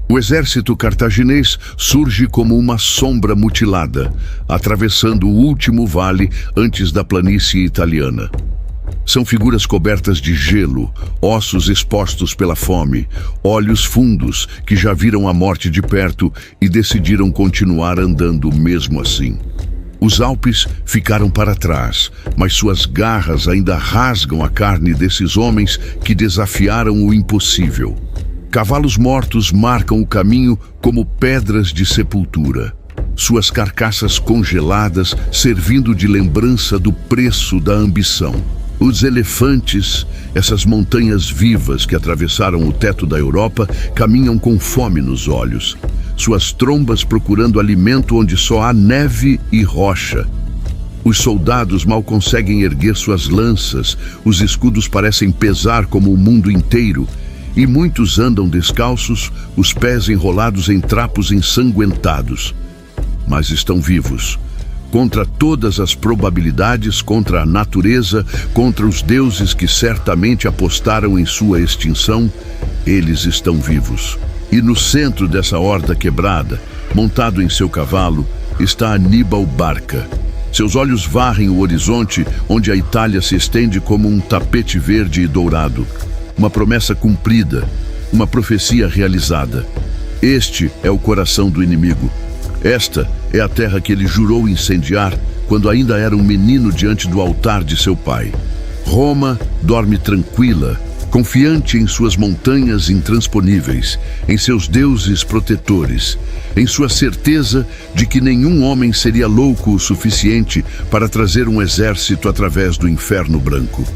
O exército cartaginês surge como uma sombra mutilada, atravessando o último vale antes da planície italiana. São figuras cobertas de gelo, ossos expostos pela fome, olhos fundos que já viram a morte de perto e decidiram continuar andando mesmo assim. Os Alpes ficaram para trás, mas suas garras ainda rasgam a carne desses homens que desafiaram o impossível. Cavalos mortos marcam o caminho como pedras de sepultura. Suas carcaças congeladas servindo de lembrança do preço da ambição. Os elefantes, essas montanhas vivas que atravessaram o teto da Europa, caminham com fome nos olhos. Suas trombas procurando alimento onde só há neve e rocha. Os soldados mal conseguem erguer suas lanças, os escudos parecem pesar como o mundo inteiro, e muitos andam descalços, os pés enrolados em trapos ensanguentados. Mas estão vivos. Contra todas as probabilidades, contra a natureza, contra os deuses que certamente apostaram em sua extinção, eles estão vivos. E no centro dessa horda quebrada, montado em seu cavalo, está Aníbal Barca. Seus olhos varrem o horizonte, onde a Itália se estende como um tapete verde e dourado. Uma promessa cumprida, uma profecia realizada. Este é o coração do inimigo. Esta é a terra que ele jurou incendiar quando ainda era um menino diante do altar de seu pai. Roma dorme tranquila, confiante em suas montanhas intransponíveis, em seus deuses protetores, em sua certeza de que nenhum homem seria louco o suficiente para trazer um exército através do inferno branco.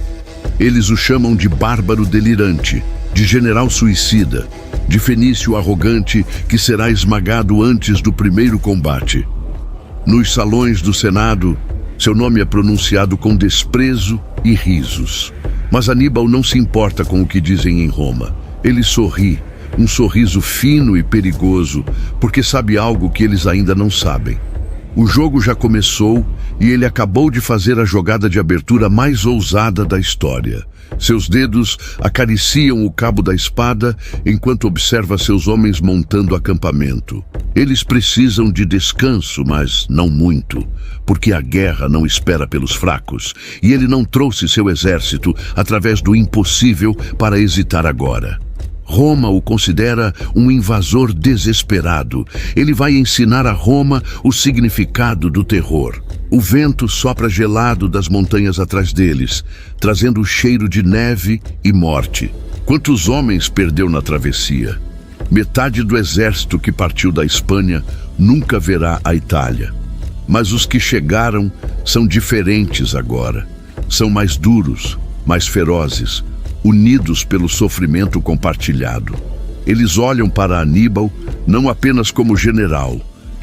Eles o chamam de bárbaro delirante, de general suicida, de fenício arrogante que será esmagado antes do primeiro combate. Nos salões do Senado, seu nome é pronunciado com desprezo e risos. Mas Aníbal não se importa com o que dizem em Roma. Ele sorri, um sorriso fino e perigoso, porque sabe algo que eles ainda não sabem. O jogo já começou e ele acabou de fazer a jogada de abertura mais ousada da história. Seus dedos acariciam o cabo da espada enquanto observa seus homens montando acampamento. Eles precisam de descanso, mas não muito, porque a guerra não espera pelos fracos, e ele não trouxe seu exército através do impossível para hesitar agora. Roma o considera um invasor desesperado. Ele vai ensinar a Roma o significado do terror. O vento sopra gelado das montanhas atrás deles, trazendo o cheiro de neve e morte. Quantos homens perdeu na travessia? Metade do exército que partiu da Espanha nunca verá a Itália. Mas os que chegaram são diferentes agora. São mais duros, mais ferozes, unidos pelo sofrimento compartilhado. Eles olham para Aníbal não apenas como general,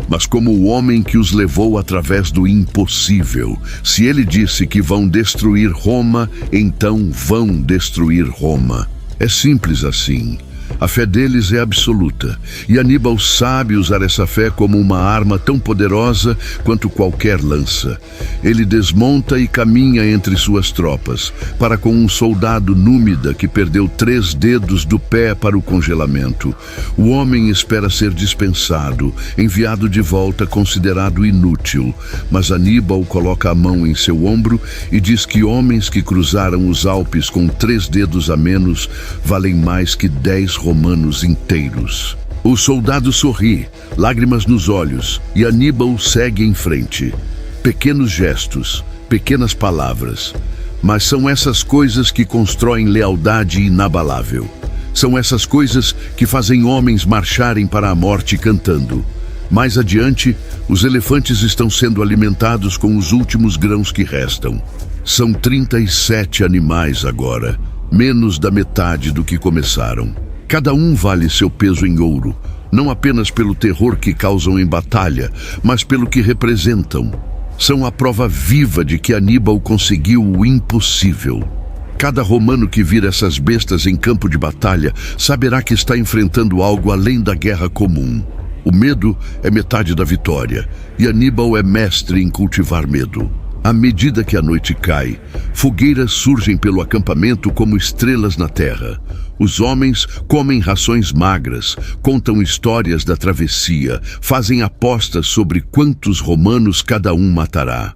mas como o homem que os levou através do impossível. Se ele disse que vão destruir Roma, então vão destruir Roma. É simples assim. A fé deles é absoluta, e Aníbal sabe usar essa fé como uma arma tão poderosa quanto qualquer lança. Ele desmonta e caminha entre suas tropas, para com um soldado númida que perdeu 3 dedos do pé para o congelamento. O homem espera ser dispensado, enviado de volta considerado inútil, mas Aníbal coloca a mão em seu ombro e diz que homens que cruzaram os Alpes com 3 dedos a menos valem mais que 10 romanos inteiros. O soldado sorri, lágrimas nos olhos, e Aníbal segue em frente. Pequenos gestos, pequenas palavras, mas são essas coisas que constroem lealdade inabalável. São essas coisas que fazem homens marcharem para a morte cantando: Mais adiante, os elefantes estão sendo alimentados com os últimos grãos que restam. São 37 animais agora, menos da metade do que começaram. Cada um vale seu peso em ouro, não apenas pelo terror que causam em batalha, mas pelo que representam. São a prova viva de que Aníbal conseguiu o impossível. Cada romano que vir essas bestas em campo de batalha saberá que está enfrentando algo além da guerra comum. O medo é metade da vitória, e Aníbal é mestre em cultivar medo. À medida que a noite cai, fogueiras surgem pelo acampamento como estrelas na terra. Os homens comem rações magras, contam histórias da travessia, fazem apostas sobre quantos romanos cada um matará.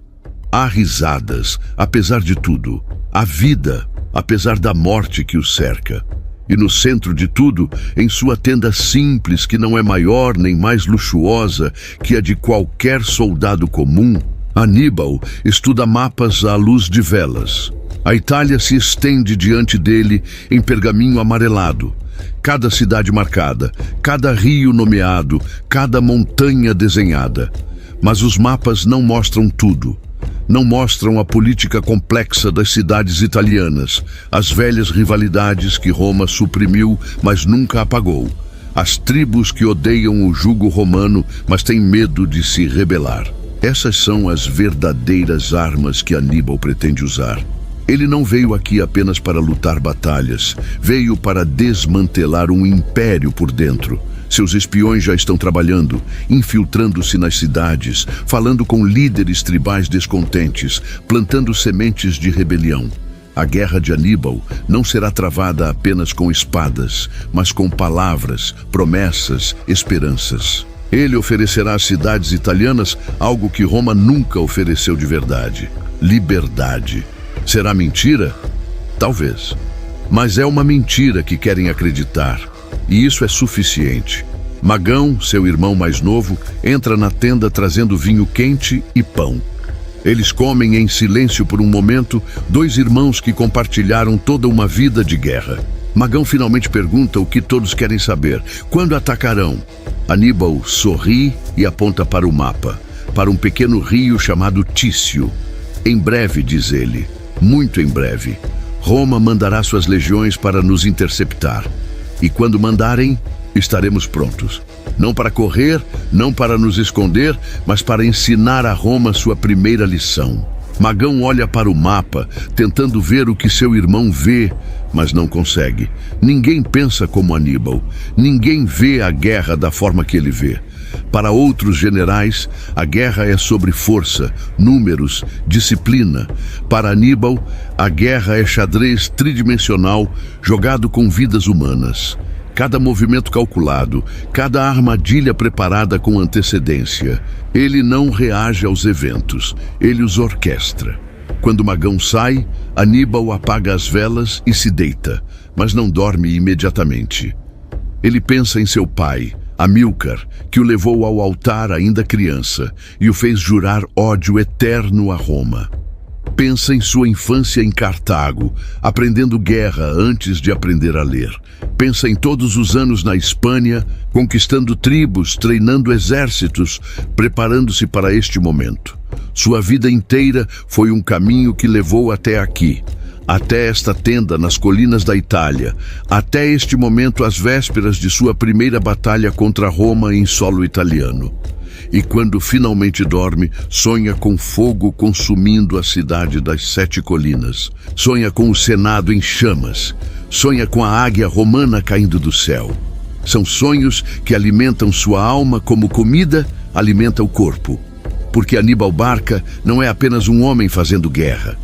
Há risadas, apesar de tudo. Há vida, apesar da morte que os cerca. E no centro de tudo, em sua tenda simples, que não é maior nem mais luxuosa que a de qualquer soldado comum, Aníbal estuda mapas à luz de velas. A Itália se estende diante dele em pergaminho amarelado. Cada cidade marcada, cada rio nomeado, cada montanha desenhada. Mas os mapas não mostram tudo. Não mostram a política complexa das cidades italianas, as velhas rivalidades que Roma suprimiu, mas nunca apagou. As tribos que odeiam o jugo romano, mas têm medo de se rebelar. Essas são as verdadeiras armas que Aníbal pretende usar. Ele não veio aqui apenas para lutar batalhas, veio para desmantelar um império por dentro. Seus espiões já estão trabalhando, infiltrando-se nas cidades, falando com líderes tribais descontentes, plantando sementes de rebelião. A guerra de Aníbal não será travada apenas com espadas, mas com palavras, promessas, esperanças. Ele oferecerá às cidades italianas algo que Roma nunca ofereceu de verdade: liberdade. Será mentira? Talvez. Mas é uma mentira que querem acreditar. E isso é suficiente. Magão, seu irmão mais novo, entra na tenda trazendo vinho quente e pão. Eles comem em silêncio por um momento, dois irmãos que compartilharam toda uma vida de guerra. Magão finalmente pergunta o que todos querem saber: quando atacarão? Aníbal sorri e aponta para o mapa, para um pequeno rio chamado Tício. Em breve, diz ele, muito em breve, Roma mandará suas legiões para nos interceptar. E quando mandarem, estaremos prontos. Não para correr, não para nos esconder, mas para ensinar a Roma sua primeira lição. Magão olha para o mapa, tentando ver o que seu irmão vê, mas não consegue. Ninguém pensa como Aníbal. Ninguém vê a guerra da forma que ele vê. Para outros generais, a guerra é sobre força, números, disciplina. Para Aníbal, a guerra é xadrez tridimensional jogado com vidas humanas. Cada movimento calculado, cada armadilha preparada com antecedência. Ele não reage aos eventos, ele os orquestra. Quando Magão sai, Aníbal apaga as velas e se deita, mas não dorme imediatamente. Ele pensa em seu pai, Amílcar, que o levou ao altar ainda criança e o fez jurar ódio eterno a Roma. Pensa em sua infância em Cartago, aprendendo guerra antes de aprender a ler. Pensa em todos os anos na Espanha, conquistando tribos, treinando exércitos, preparando-se para este momento. Sua vida inteira foi um caminho que levou até aqui, até esta tenda nas colinas da Itália, até este momento às vésperas de sua primeira batalha contra Roma em solo italiano. E quando finalmente dorme, sonha com fogo consumindo a cidade das 7 colinas. Sonha com o Senado em chamas. Sonha com a águia romana caindo do céu. São sonhos que alimentam sua alma como comida alimenta o corpo. Porque Aníbal Barca não é apenas um homem fazendo guerra.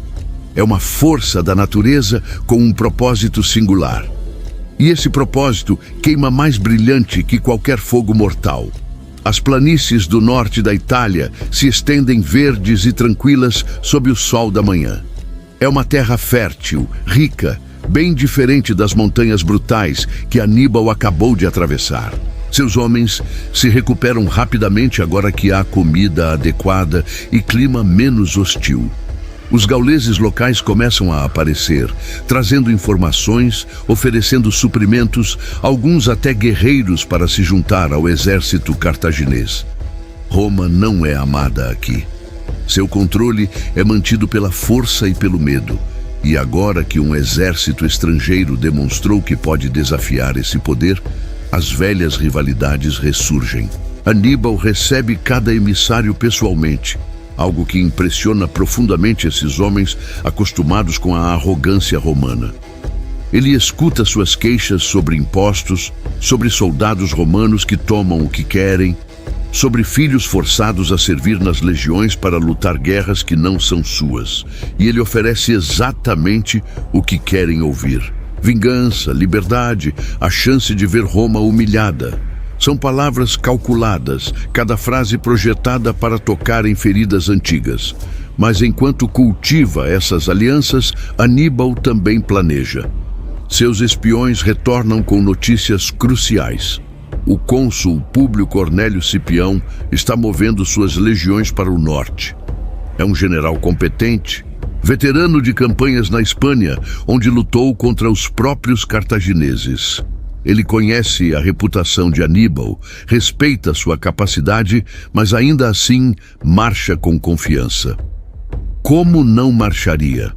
É uma força da natureza com um propósito singular. E esse propósito queima mais brilhante que qualquer fogo mortal. As planícies do norte da Itália se estendem verdes e tranquilas sob o sol da manhã. É uma terra fértil, rica, bem diferente das montanhas brutais que Aníbal acabou de atravessar. Seus homens se recuperam rapidamente agora que há comida adequada e clima menos hostil. Os gauleses locais começam a aparecer, trazendo informações, oferecendo suprimentos, alguns até guerreiros para se juntar ao exército cartaginês. Roma não é amada aqui. Seu controle é mantido pela força e pelo medo. E agora que um exército estrangeiro demonstrou que pode desafiar esse poder, as velhas rivalidades ressurgem. Aníbal recebe cada emissário pessoalmente, algo que impressiona profundamente esses homens acostumados com a arrogância romana. Ele escuta suas queixas sobre impostos, sobre soldados romanos que tomam o que querem, sobre filhos forçados a servir nas legiões para lutar guerras que não são suas. E ele oferece exatamente o que querem ouvir: vingança, liberdade, a chance de ver Roma humilhada. São palavras calculadas, cada frase projetada para tocar em feridas antigas. Mas enquanto cultiva essas alianças, Aníbal também planeja. Seus espiões retornam com notícias cruciais. O cônsul Públio Cornélio Cipião está movendo suas legiões para o norte. É um general competente, veterano de campanhas na Espanha, onde lutou contra os próprios cartagineses. Ele conhece a reputação de Aníbal, respeita sua capacidade, mas ainda assim marcha com confiança. Como não marcharia?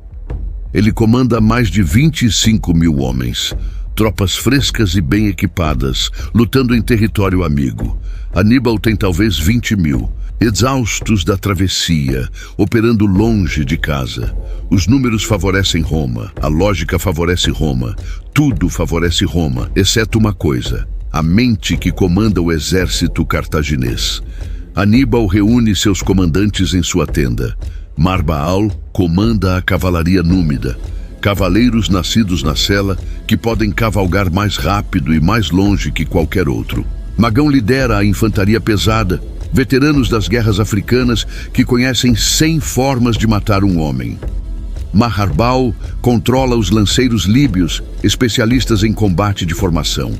Ele comanda mais de 25.000 homens, tropas frescas e bem equipadas, lutando em território amigo. Aníbal tem talvez 20.000, exaustos da travessia, operando longe de casa. Os números favorecem Roma, a lógica favorece Roma, tudo favorece Roma, exceto uma coisa: a mente que comanda o exército cartaginês. Aníbal reúne seus comandantes em sua tenda. Marbaal comanda a cavalaria númida, cavaleiros nascidos na sela que podem cavalgar mais rápido e mais longe que qualquer outro. Magão lidera a infantaria pesada, veteranos das guerras africanas que conhecem 100 formas de matar um homem. Maharbal controla os lanceiros líbios, especialistas em combate de formação.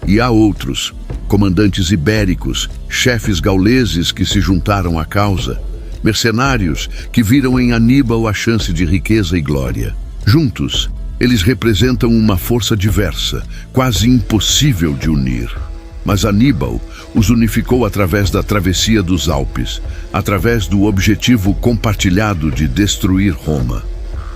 E há outros, comandantes ibéricos, chefes gauleses que se juntaram à causa, mercenários que viram em Aníbal a chance de riqueza e glória. Juntos, eles representam uma força diversa, quase impossível de unir. Mas Aníbal os unificou através da travessia dos Alpes, através do objetivo compartilhado de destruir Roma.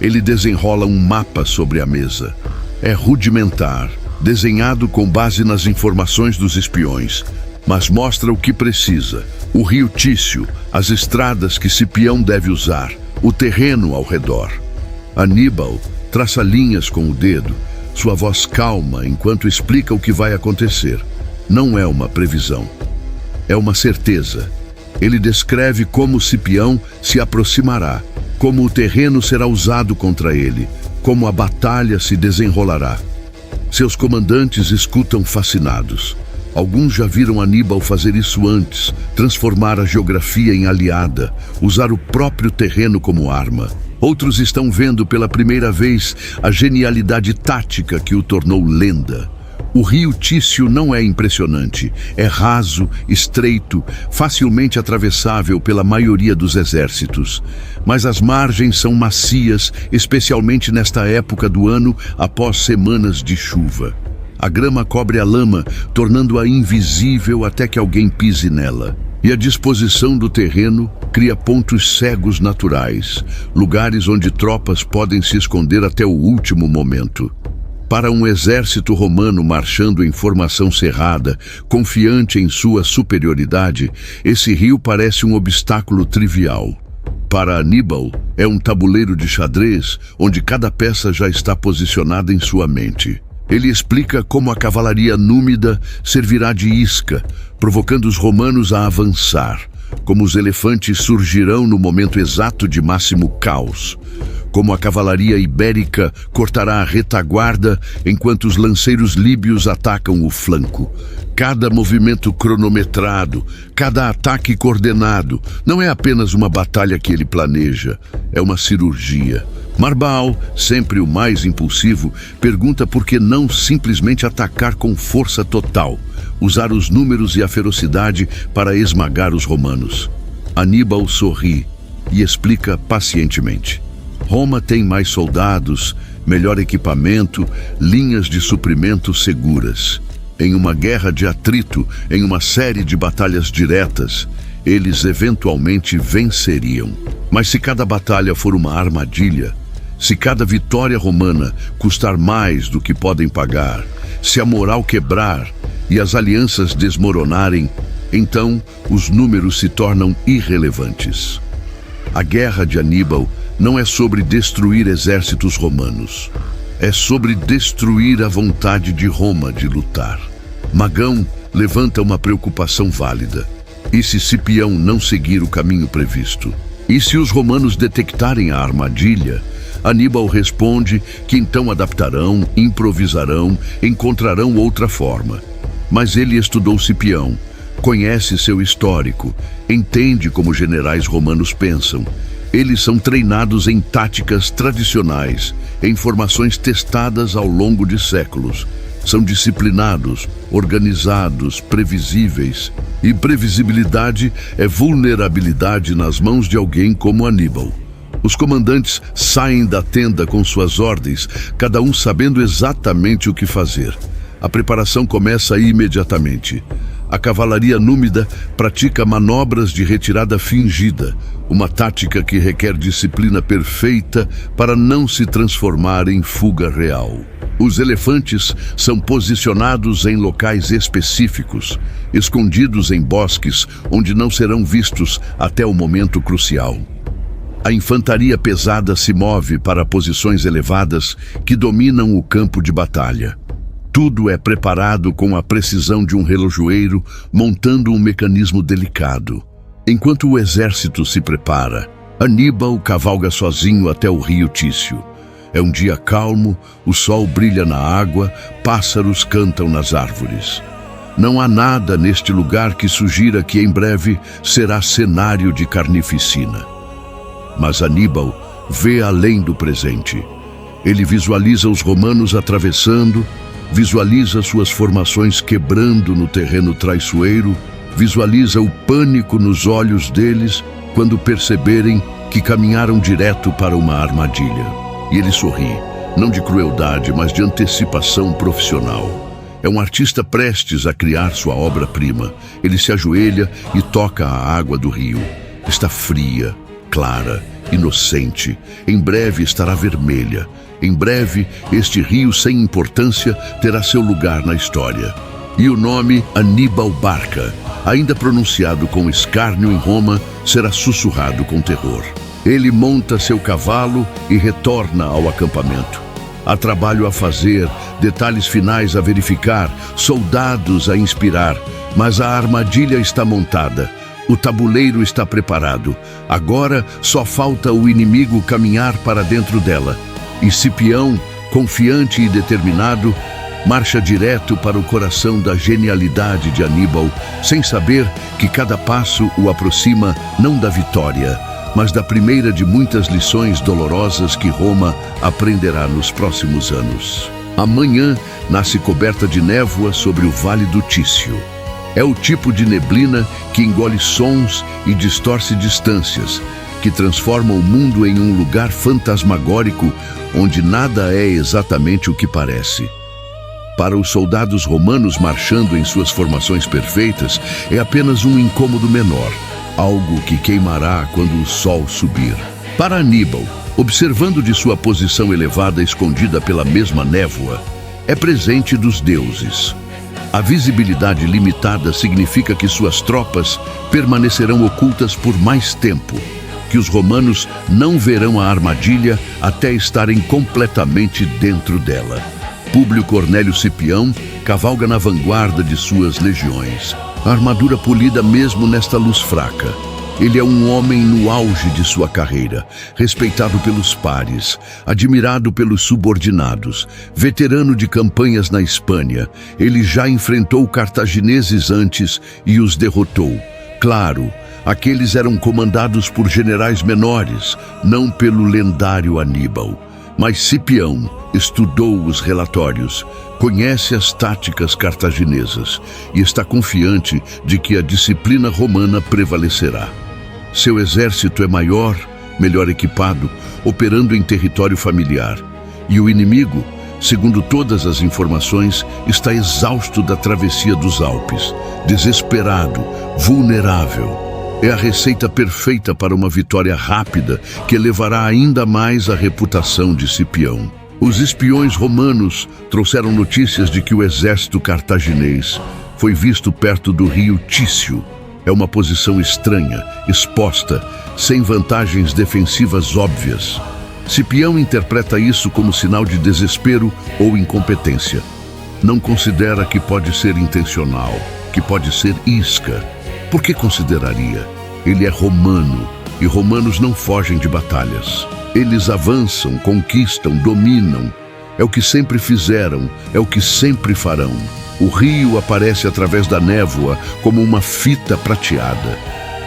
Ele desenrola um mapa sobre a mesa. É rudimentar, desenhado com base nas informações dos espiões, mas mostra o que precisa: o rio Tício, as estradas que Cipião deve usar, o terreno ao redor. Aníbal traça linhas com o dedo, sua voz calma enquanto explica o que vai acontecer. Não é uma previsão, é uma certeza. Ele descreve como Cipião se aproximará, como o terreno será usado contra ele, como a batalha se desenrolará. Seus comandantes escutam fascinados. Alguns já viram Aníbal fazer isso antes, transformar a geografia em aliada, usar o próprio terreno como arma. Outros estão vendo pela primeira vez a genialidade tática que o tornou lenda. O rio Tício não é impressionante, é raso, estreito, facilmente atravessável pela maioria dos exércitos. Mas as margens são macias, especialmente nesta época do ano, após semanas de chuva. A grama cobre a lama, tornando-a invisível até que alguém pise nela. E a disposição do terreno cria pontos cegos naturais, lugares onde tropas podem se esconder até o último momento. Para um exército romano marchando em formação cerrada, confiante em sua superioridade, esse rio parece um obstáculo trivial. Para Aníbal, é um tabuleiro de xadrez onde cada peça já está posicionada em sua mente. Ele explica como a cavalaria númida servirá de isca, provocando os romanos a avançar, como os elefantes surgirão no momento exato de máximo caos, como a cavalaria ibérica cortará a retaguarda enquanto os lanceiros líbios atacam o flanco. Cada movimento cronometrado, cada ataque coordenado, não é apenas uma batalha que ele planeja, é uma cirurgia. Marbaal, sempre o mais impulsivo, pergunta por que não simplesmente atacar com força total, usar os números e a ferocidade para esmagar os romanos. Aníbal sorri e explica pacientemente. Roma tem mais soldados, melhor equipamento, linhas de suprimento seguras. Em uma guerra de atrito, em uma série de batalhas diretas, eles eventualmente venceriam. Mas se cada batalha for uma armadilha, se cada vitória romana custar mais do que podem pagar, se a moral quebrar e as alianças desmoronarem, então os números se tornam irrelevantes. A guerra de Aníbal não é sobre destruir exércitos romanos. É sobre destruir a vontade de Roma de lutar. Magão levanta uma preocupação válida. E se Cipião não seguir o caminho previsto? E se os romanos detectarem a armadilha? Aníbal responde que então adaptarão, improvisarão, encontrarão outra forma. Mas ele estudou Cipião, conhece seu histórico, entende como generais romanos pensam. Eles são treinados em táticas tradicionais, em formações testadas ao longo de séculos. São disciplinados, organizados, previsíveis. E previsibilidade é vulnerabilidade nas mãos de alguém como Aníbal. Os comandantes saem da tenda com suas ordens, cada um sabendo exatamente o que fazer. A preparação começa imediatamente. A cavalaria númida pratica manobras de retirada fingida, uma tática que requer disciplina perfeita para não se transformar em fuga real. Os elefantes são posicionados em locais específicos, escondidos em bosques onde não serão vistos até o momento crucial. A infantaria pesada se move para posições elevadas que dominam o campo de batalha. Tudo é preparado com a precisão de um relojoeiro montando um mecanismo delicado. Enquanto o exército se prepara, Aníbal cavalga sozinho até o rio Tício. É um dia calmo, o sol brilha na água, pássaros cantam nas árvores. Não há nada neste lugar que sugira que em breve será cenário de carnificina. Mas Aníbal vê além do presente. Ele visualiza os romanos atravessando, visualiza suas formações quebrando no terreno traiçoeiro, visualiza o pânico nos olhos deles quando perceberem que caminharam direto para uma armadilha. E ele sorri, não de crueldade, mas de antecipação profissional. É um artista prestes a criar sua obra-prima. Ele se ajoelha e toca a água do rio. Está fria, clara, inocente. Em breve estará vermelha. Em breve, este rio sem importância terá seu lugar na história. E o nome Aníbal Barca, ainda pronunciado com escárnio em Roma, será sussurrado com terror. Ele monta seu cavalo e retorna ao acampamento. Há trabalho a fazer, detalhes finais a verificar, soldados a inspirar, mas a armadilha está montada. O tabuleiro está preparado. Agora só falta o inimigo caminhar para dentro dela. E Cipião, confiante e determinado, marcha direto para o coração da genialidade de Aníbal, sem saber que cada passo o aproxima não da vitória, mas da primeira de muitas lições dolorosas que Roma aprenderá nos próximos anos. Amanhã nasce coberta de névoa sobre o Vale do Tício. É o tipo de neblina que engole sons e distorce distâncias, que transforma o mundo em um lugar fantasmagórico onde nada é exatamente o que parece. Para os soldados romanos marchando em suas formações perfeitas, é apenas um incômodo menor, algo que queimará quando o sol subir. Para Aníbal, observando de sua posição elevada escondida pela mesma névoa, é presente dos deuses. A visibilidade limitada significa que suas tropas permanecerão ocultas por mais tempo, que os romanos não verão a armadilha até estarem completamente dentro dela. Públio Cornélio Cipião cavalga na vanguarda de suas legiões, a armadura polida mesmo nesta luz fraca. Ele é um homem no auge de sua carreira, respeitado pelos pares, admirado pelos subordinados, veterano de campanhas na Espanha. Ele já enfrentou cartagineses antes e os derrotou. Claro, aqueles eram comandados por generais menores, não pelo lendário Aníbal. Mas Cipião estudou os relatórios, conhece as táticas cartaginesas e está confiante de que a disciplina romana prevalecerá. Seu exército é maior, melhor equipado, operando em território familiar. E o inimigo, segundo todas as informações, está exausto da travessia dos Alpes, desesperado, vulnerável. É a receita perfeita para uma vitória rápida que elevará ainda mais a reputação de Cipião. Os espiões romanos trouxeram notícias de que o exército cartaginês foi visto perto do rio Tício. É uma posição estranha, exposta, sem vantagens defensivas óbvias. Cipião interpreta isso como sinal de desespero ou incompetência. Não considera que pode ser intencional, que pode ser isca. Por que consideraria? Ele é romano, e romanos não fogem de batalhas. Eles avançam, conquistam, dominam. É o que sempre fizeram, é o que sempre farão. O rio aparece através da névoa como uma fita prateada.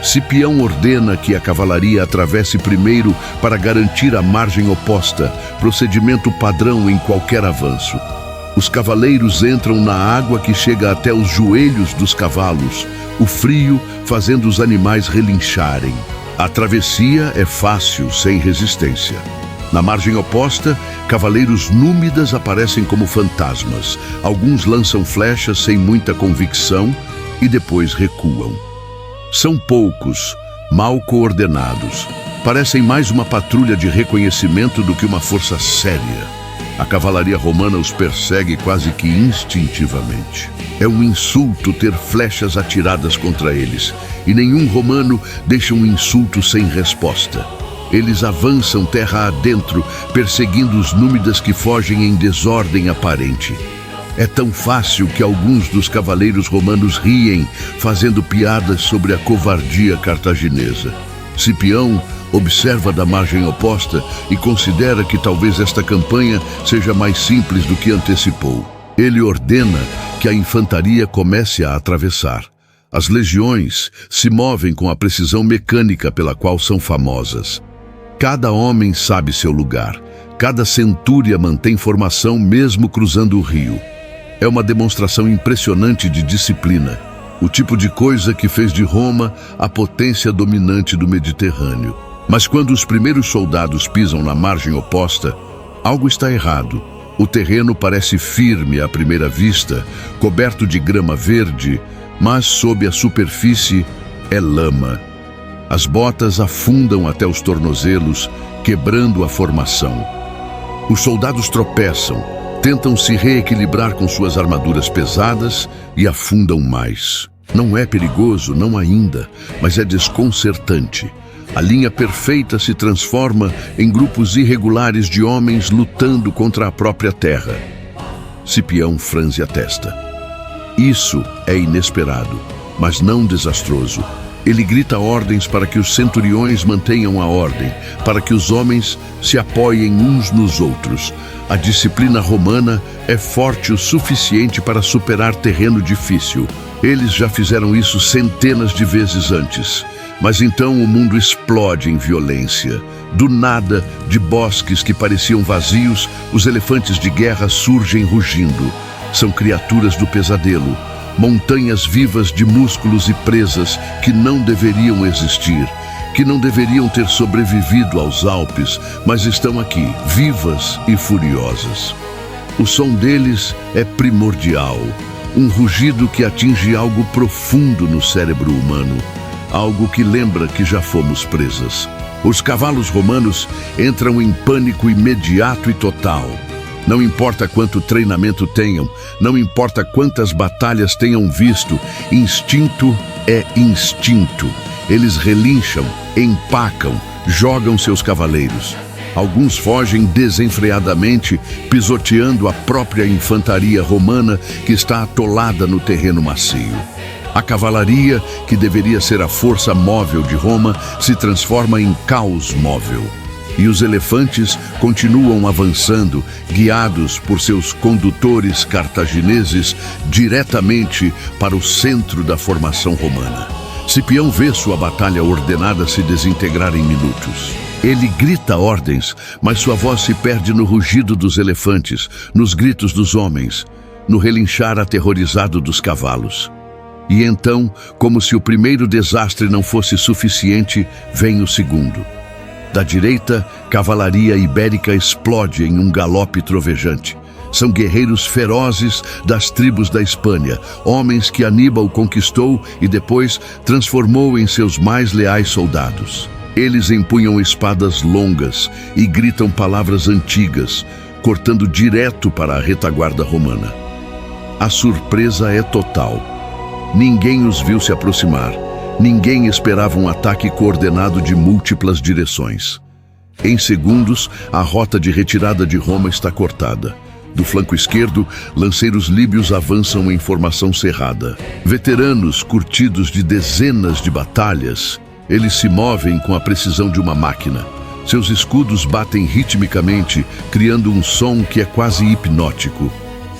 Cipião ordena que a cavalaria atravesse primeiro para garantir a margem oposta, procedimento padrão em qualquer avanço. Os cavaleiros entram na água que chega até os joelhos dos cavalos, o frio fazendo os animais relincharem. A travessia é fácil, sem resistência. Na margem oposta, cavaleiros númidas aparecem como fantasmas. Alguns lançam flechas sem muita convicção e depois recuam. São poucos, mal coordenados. Parecem mais uma patrulha de reconhecimento do que uma força séria. A cavalaria romana os persegue quase que instintivamente. É um insulto ter flechas atiradas contra eles, e nenhum romano deixa um insulto sem resposta. Eles avançam terra adentro, perseguindo os númidas que fogem em desordem aparente. É tão fácil que alguns dos cavaleiros romanos riem, fazendo piadas sobre a covardia cartaginesa. Cipião observa da margem oposta e considera que talvez esta campanha seja mais simples do que antecipou. Ele ordena que a infantaria comece a atravessar. As legiões se movem com a precisão mecânica pela qual são famosas. Cada homem sabe seu lugar. Cada centúria mantém formação mesmo cruzando o rio. É uma demonstração impressionante de disciplina. O tipo de coisa que fez de Roma a potência dominante do Mediterrâneo. Mas quando os primeiros soldados pisam na margem oposta, algo está errado. O terreno parece firme à primeira vista, coberto de grama verde, mas sob a superfície é lama. As botas afundam até os tornozelos, quebrando a formação. Os soldados tropeçam, tentam se reequilibrar com suas armaduras pesadas e afundam mais. Não é perigoso, não ainda, mas é desconcertante. A linha perfeita se transforma em grupos irregulares de homens lutando contra a própria terra. Cipião franze a testa. Isso é inesperado, mas não desastroso. Ele grita ordens para que os centuriões mantenham a ordem, para que os homens se apoiem uns nos outros. A disciplina romana é forte o suficiente para superar terreno difícil. Eles já fizeram isso centenas de vezes antes. Mas então o mundo explode em violência. Do nada, de bosques que pareciam vazios, os elefantes de guerra surgem rugindo. São criaturas do pesadelo, montanhas vivas de músculos e presas que não deveriam existir, que não deveriam ter sobrevivido aos Alpes, mas estão aqui, vivas e furiosas. O som deles é primordial, um rugido que atinge algo profundo no cérebro humano. Algo que lembra que já fomos presas. Os cavalos romanos entram em pânico imediato e total. Não importa quanto treinamento tenham, não importa quantas batalhas tenham visto, instinto é instinto. Eles relincham, empacam, jogam seus cavaleiros. Alguns fogem desenfreadamente, pisoteando a própria infantaria romana que está atolada no terreno macio. A cavalaria, que deveria ser a força móvel de Roma, se transforma em caos móvel. E os elefantes continuam avançando, guiados por seus condutores cartagineses, diretamente para o centro da formação romana. Cipião vê sua batalha ordenada se desintegrar em minutos. Ele grita ordens, mas sua voz se perde no rugido dos elefantes, nos gritos dos homens, no relinchar aterrorizado dos cavalos. E então, como se o primeiro desastre não fosse suficiente, vem o segundo. Da direita, cavalaria ibérica explode em um galope trovejante. São guerreiros ferozes das tribos da Espanha, homens que Aníbal conquistou e depois transformou em seus mais leais soldados. Eles empunham espadas longas e gritam palavras antigas, cortando direto para a retaguarda romana. A surpresa é total. Ninguém os viu se aproximar. Ninguém esperava um ataque coordenado de múltiplas direções. Em segundos, a rota de retirada de Roma está cortada. Do flanco esquerdo, lanceiros líbios avançam em formação cerrada. Veteranos curtidos de dezenas de batalhas, eles se movem com a precisão de uma máquina. Seus escudos batem ritmicamente, criando um som que é quase hipnótico.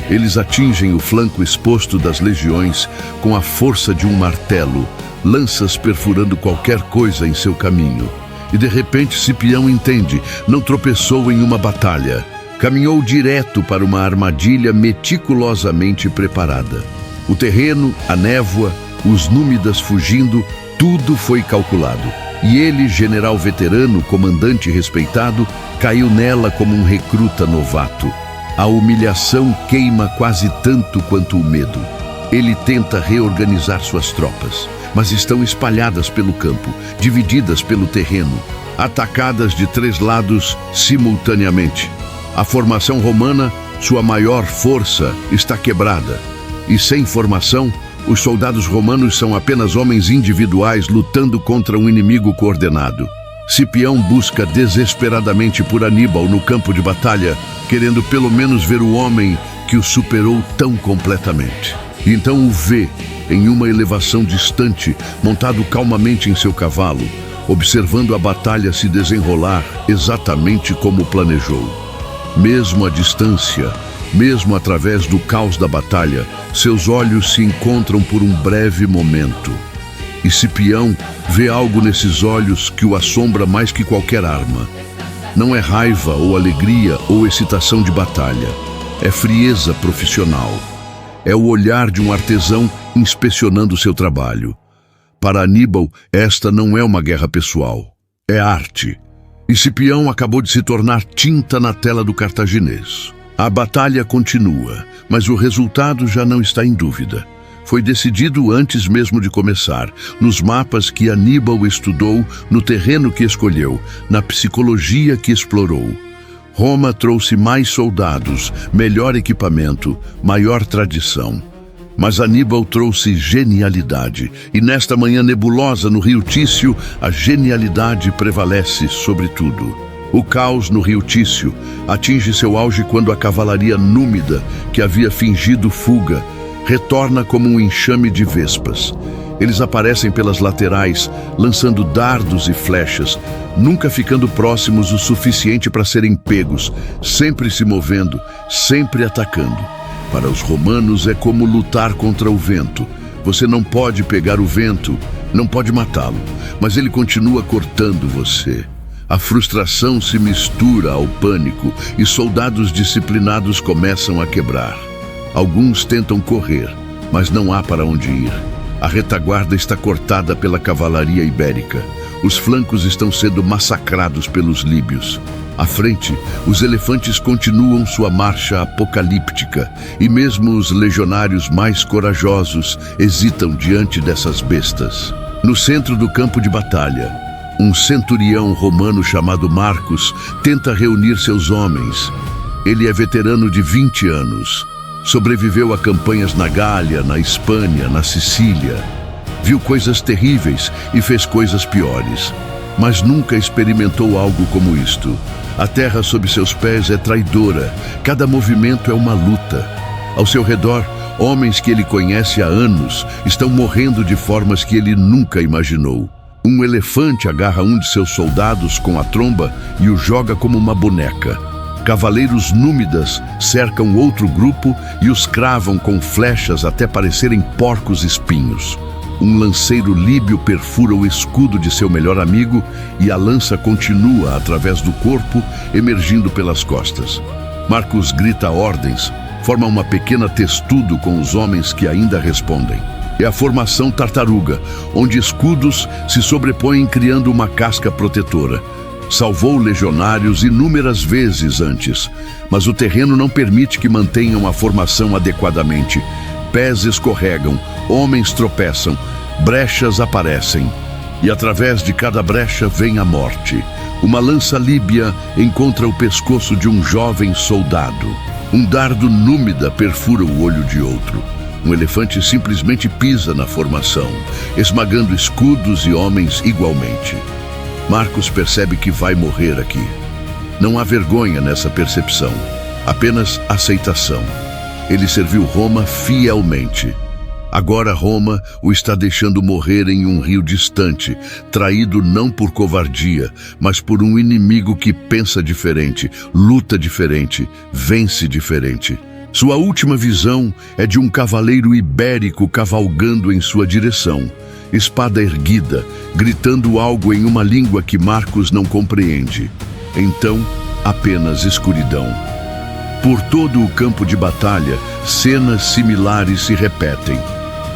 Eles atingem o flanco exposto das legiões com a força de um martelo, lanças perfurando qualquer coisa em seu caminho. E de repente Cipião entende, não tropeçou em uma batalha. Caminhou direto para uma armadilha meticulosamente preparada. O terreno, a névoa, os númidas fugindo, tudo foi calculado. E ele, general veterano, comandante respeitado, caiu nela como um recruta novato. A humilhação queima quase tanto quanto o medo. Ele tenta reorganizar suas tropas, mas estão espalhadas pelo campo, divididas pelo terreno, atacadas de 3 lados simultaneamente. A formação romana, sua maior força, está quebrada. E sem formação, os soldados romanos são apenas homens individuais lutando contra um inimigo coordenado. Cipião busca desesperadamente por Aníbal no campo de batalha, querendo pelo menos ver o homem que o superou tão completamente. Então o vê em uma elevação distante, montado calmamente em seu cavalo, observando a batalha se desenrolar exatamente como planejou. Mesmo à distância, mesmo através do caos da batalha, seus olhos se encontram por um breve momento. E Cipião vê algo nesses olhos que o assombra mais que qualquer arma. Não é raiva ou alegria ou excitação de batalha. É frieza profissional. É o olhar de um artesão inspecionando seu trabalho. Para Aníbal, esta não é uma guerra pessoal. É arte. E Cipião acabou de se tornar tinta na tela do cartaginês. A batalha continua, mas o resultado já não está em dúvida. Foi decidido antes mesmo de começar, nos mapas que Aníbal estudou, no terreno que escolheu, na psicologia que explorou. Roma trouxe mais soldados, melhor equipamento, maior tradição. Mas Aníbal trouxe genialidade, e nesta manhã nebulosa no rio Tício, a genialidade prevalece sobre tudo. O caos no rio Tício atinge seu auge quando a cavalaria númida, que havia fingido fuga, retorna como um enxame de vespas. Eles aparecem pelas laterais, lançando dardos e flechas, nunca ficando próximos o suficiente para serem pegos, sempre se movendo, sempre atacando. Para os romanos é como lutar contra o vento. Você não pode pegar o vento, não pode matá-lo, mas ele continua cortando você. A frustração se mistura ao pânico e soldados disciplinados começam a quebrar. Alguns tentam correr, mas não há para onde ir. A retaguarda está cortada pela cavalaria ibérica. Os flancos estão sendo massacrados pelos líbios. À frente, os elefantes continuam sua marcha apocalíptica, e mesmo os legionários mais corajosos hesitam diante dessas bestas. No centro do campo de batalha, um centurião romano chamado Marcos tenta reunir seus homens. Ele é veterano de 20 anos. Sobreviveu a campanhas na Gália, na Espanha, na Sicília. Viu coisas terríveis e fez coisas piores. Mas nunca experimentou algo como isto. A terra sob seus pés é traidora. Cada movimento é uma luta. Ao seu redor, homens que ele conhece há anos estão morrendo de formas que ele nunca imaginou. Um elefante agarra um de seus soldados com a tromba e o joga como uma boneca. Cavaleiros númidas cercam outro grupo e os cravam com flechas até parecerem porcos espinhos. Um lanceiro líbio perfura o escudo de seu melhor amigo e a lança continua através do corpo, emergindo pelas costas. Marcos grita ordens, forma uma pequena testudo com os homens que ainda respondem. É a formação tartaruga, onde escudos se sobrepõem criando uma casca protetora. Salvou legionários inúmeras vezes antes, mas o terreno não permite que mantenham a formação adequadamente. Pés escorregam, homens tropeçam, brechas aparecem. E através de cada brecha vem a morte. Uma lança líbia encontra o pescoço de um jovem soldado. Um dardo númida perfura o olho de outro. Um elefante simplesmente pisa na formação, esmagando escudos e homens igualmente. Marcos percebe que vai morrer aqui. Não há vergonha nessa percepção, apenas aceitação. Ele serviu Roma fielmente. Agora Roma o está deixando morrer em um rio distante, traído não por covardia, mas por um inimigo que pensa diferente, luta diferente, vence diferente. Sua última visão é de um cavaleiro ibérico cavalgando em sua direção, espada erguida, gritando algo em uma língua que Marcos não compreende. Então, apenas escuridão. Por todo o campo de batalha, cenas similares se repetem.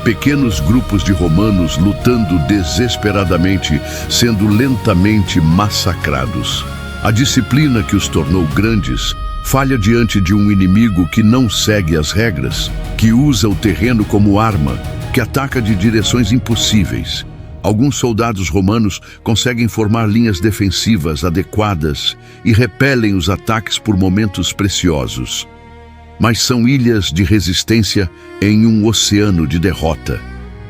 Pequenos grupos de romanos lutando desesperadamente, sendo lentamente massacrados. A disciplina que os tornou grandes falha diante de um inimigo que não segue as regras, que usa o terreno como arma, que ataca de direções impossíveis. Alguns soldados romanos conseguem formar linhas defensivas adequadas e repelem os ataques por momentos preciosos. Mas são ilhas de resistência em um oceano de derrota.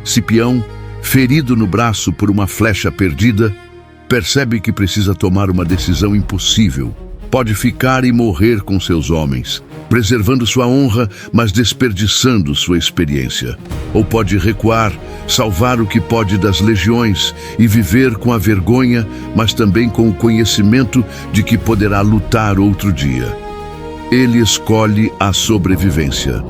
Cipião, ferido no braço por uma flecha perdida, percebe que precisa tomar uma decisão impossível. Pode ficar e morrer com seus homens, preservando sua honra, mas desperdiçando sua experiência. Ou pode recuar, salvar o que pode das legiões e viver com a vergonha, mas também com o conhecimento de que poderá lutar outro dia. Ele escolhe a sobrevivência.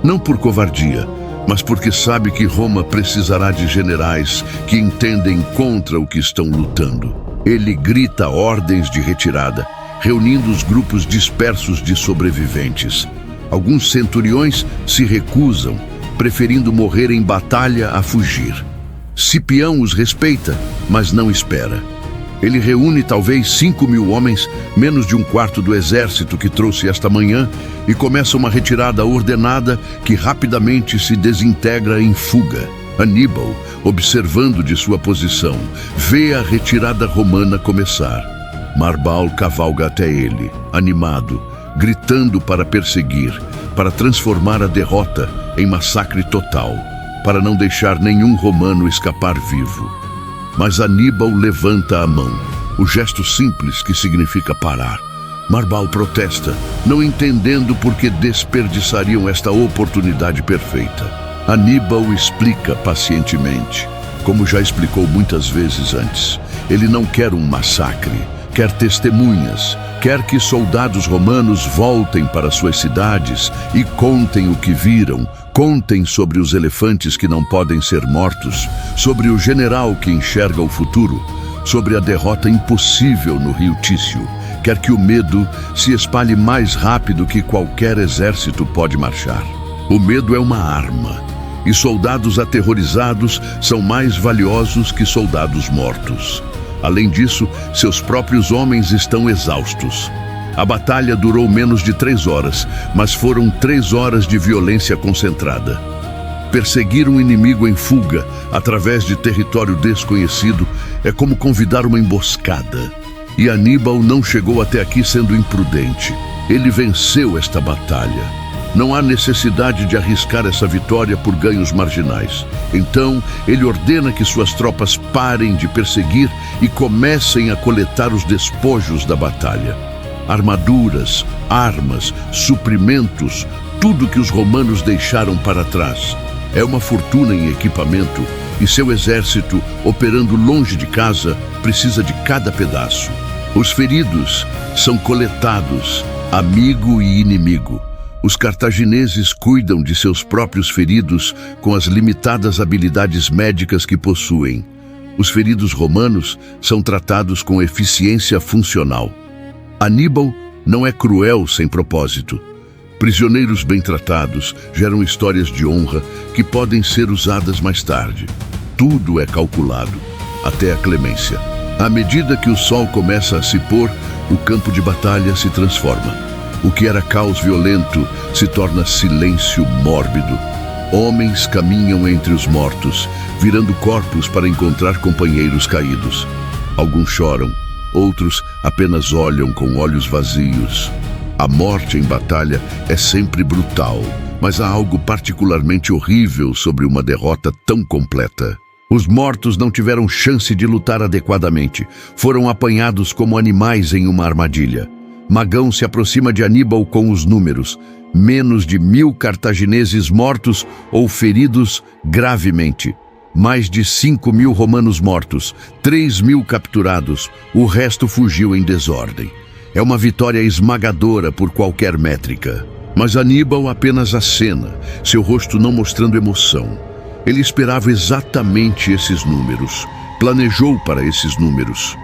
Não por covardia, mas porque sabe que Roma precisará de generais que entendem contra o que estão lutando. Ele grita ordens de retirada, reunindo os grupos dispersos de sobreviventes. Alguns centuriões se recusam, preferindo morrer em batalha a fugir. Cipião os respeita, mas não espera. Ele reúne talvez 5.000 homens, menos de um quarto do exército que trouxe esta manhã, e começa uma retirada ordenada que rapidamente se desintegra em fuga. Aníbal, observando de sua posição, vê a retirada romana começar. Marbal cavalga até ele, animado, gritando para perseguir, para transformar a derrota em massacre total, para não deixar nenhum romano escapar vivo. Mas Aníbal levanta a mão, o gesto simples que significa parar. Marbal protesta, não entendendo por que desperdiçariam esta oportunidade perfeita. Aníbal explica pacientemente, como já explicou muitas vezes antes. Ele não quer um massacre, quer testemunhas, quer que soldados romanos voltem para suas cidades e contem o que viram, contem sobre os elefantes que não podem ser mortos, sobre o general que enxerga o futuro, sobre a derrota impossível no rio Tício. Quer que o medo se espalhe mais rápido que qualquer exército pode marchar. O medo é uma arma, e soldados aterrorizados são mais valiosos que soldados mortos. Além disso, seus próprios homens estão exaustos. A batalha durou menos de 3 horas, mas foram 3 horas de violência concentrada. Perseguir um inimigo em fuga, através de território desconhecido, é como convidar uma emboscada. E Aníbal não chegou até aqui sendo imprudente. Ele venceu esta batalha. Não há necessidade de arriscar essa vitória por ganhos marginais. Então, ele ordena que suas tropas parem de perseguir e comecem a coletar os despojos da batalha. Armaduras, armas, suprimentos, tudo que os romanos deixaram para trás. É uma fortuna em equipamento e seu exército, operando longe de casa, precisa de cada pedaço. Os feridos são coletados, amigo e inimigo. Os cartagineses cuidam de seus próprios feridos com as limitadas habilidades médicas que possuem. Os feridos romanos são tratados com eficiência funcional. Aníbal não é cruel sem propósito. Prisioneiros bem tratados geram histórias de honra que podem ser usadas mais tarde. Tudo é calculado, até a clemência. À medida que o sol começa a se pôr, o campo de batalha se transforma. O que era caos violento se torna silêncio mórbido. Homens caminham entre os mortos, virando corpos para encontrar companheiros caídos. Alguns choram, outros apenas olham com olhos vazios. A morte em batalha é sempre brutal, mas há algo particularmente horrível sobre uma derrota tão completa. Os mortos não tiveram chance de lutar adequadamente. Foram apanhados como animais em uma armadilha. Magão se aproxima de Aníbal com os números. Menos de 1.000 cartagineses mortos ou feridos gravemente. Mais de 5.000 romanos mortos, 3.000 capturados. O resto fugiu em desordem. É uma vitória esmagadora por qualquer métrica. Mas Aníbal apenas acena, seu rosto não mostrando emoção. Ele esperava exatamente esses números, planejou para esses números.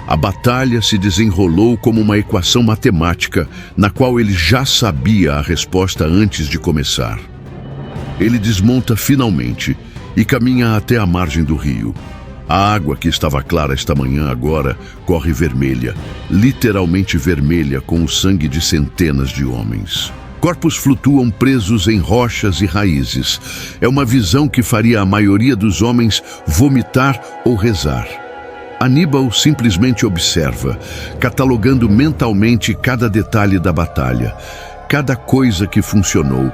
A batalha se desenrolou como uma equação matemática, na qual ele já sabia a resposta antes de começar. Ele desmonta finalmente e caminha até a margem do rio. A água que estava clara esta manhã agora corre vermelha, literalmente vermelha, com o sangue de centenas de homens. Corpos flutuam presos em rochas e raízes. É uma visão que faria a maioria dos homens vomitar ou rezar. Aníbal simplesmente observa, catalogando mentalmente cada detalhe da batalha, cada coisa que funcionou,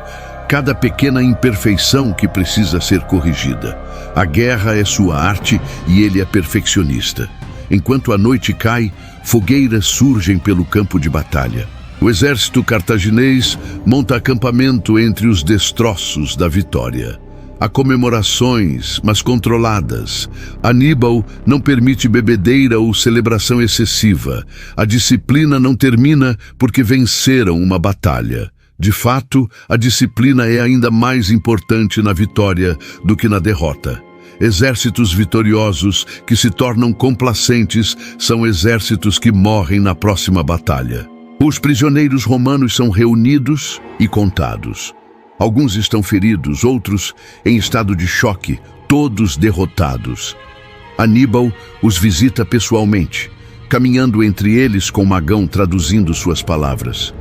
cada pequena imperfeição que precisa ser corrigida. A guerra é sua arte e ele é perfeccionista. Enquanto a noite cai, fogueiras surgem pelo campo de batalha. O exército cartaginês monta acampamento entre os destroços da vitória. Há comemorações, mas controladas. Aníbal não permite bebedeira ou celebração excessiva. A disciplina não termina porque venceram uma batalha. De fato, a disciplina é ainda mais importante na vitória do que na derrota. Exércitos vitoriosos que se tornam complacentes são exércitos que morrem na próxima batalha. Os prisioneiros romanos são reunidos e contados. Alguns estão feridos, outros em estado de choque, todos derrotados. Aníbal os visita pessoalmente, caminhando entre eles com Magão traduzindo suas palavras.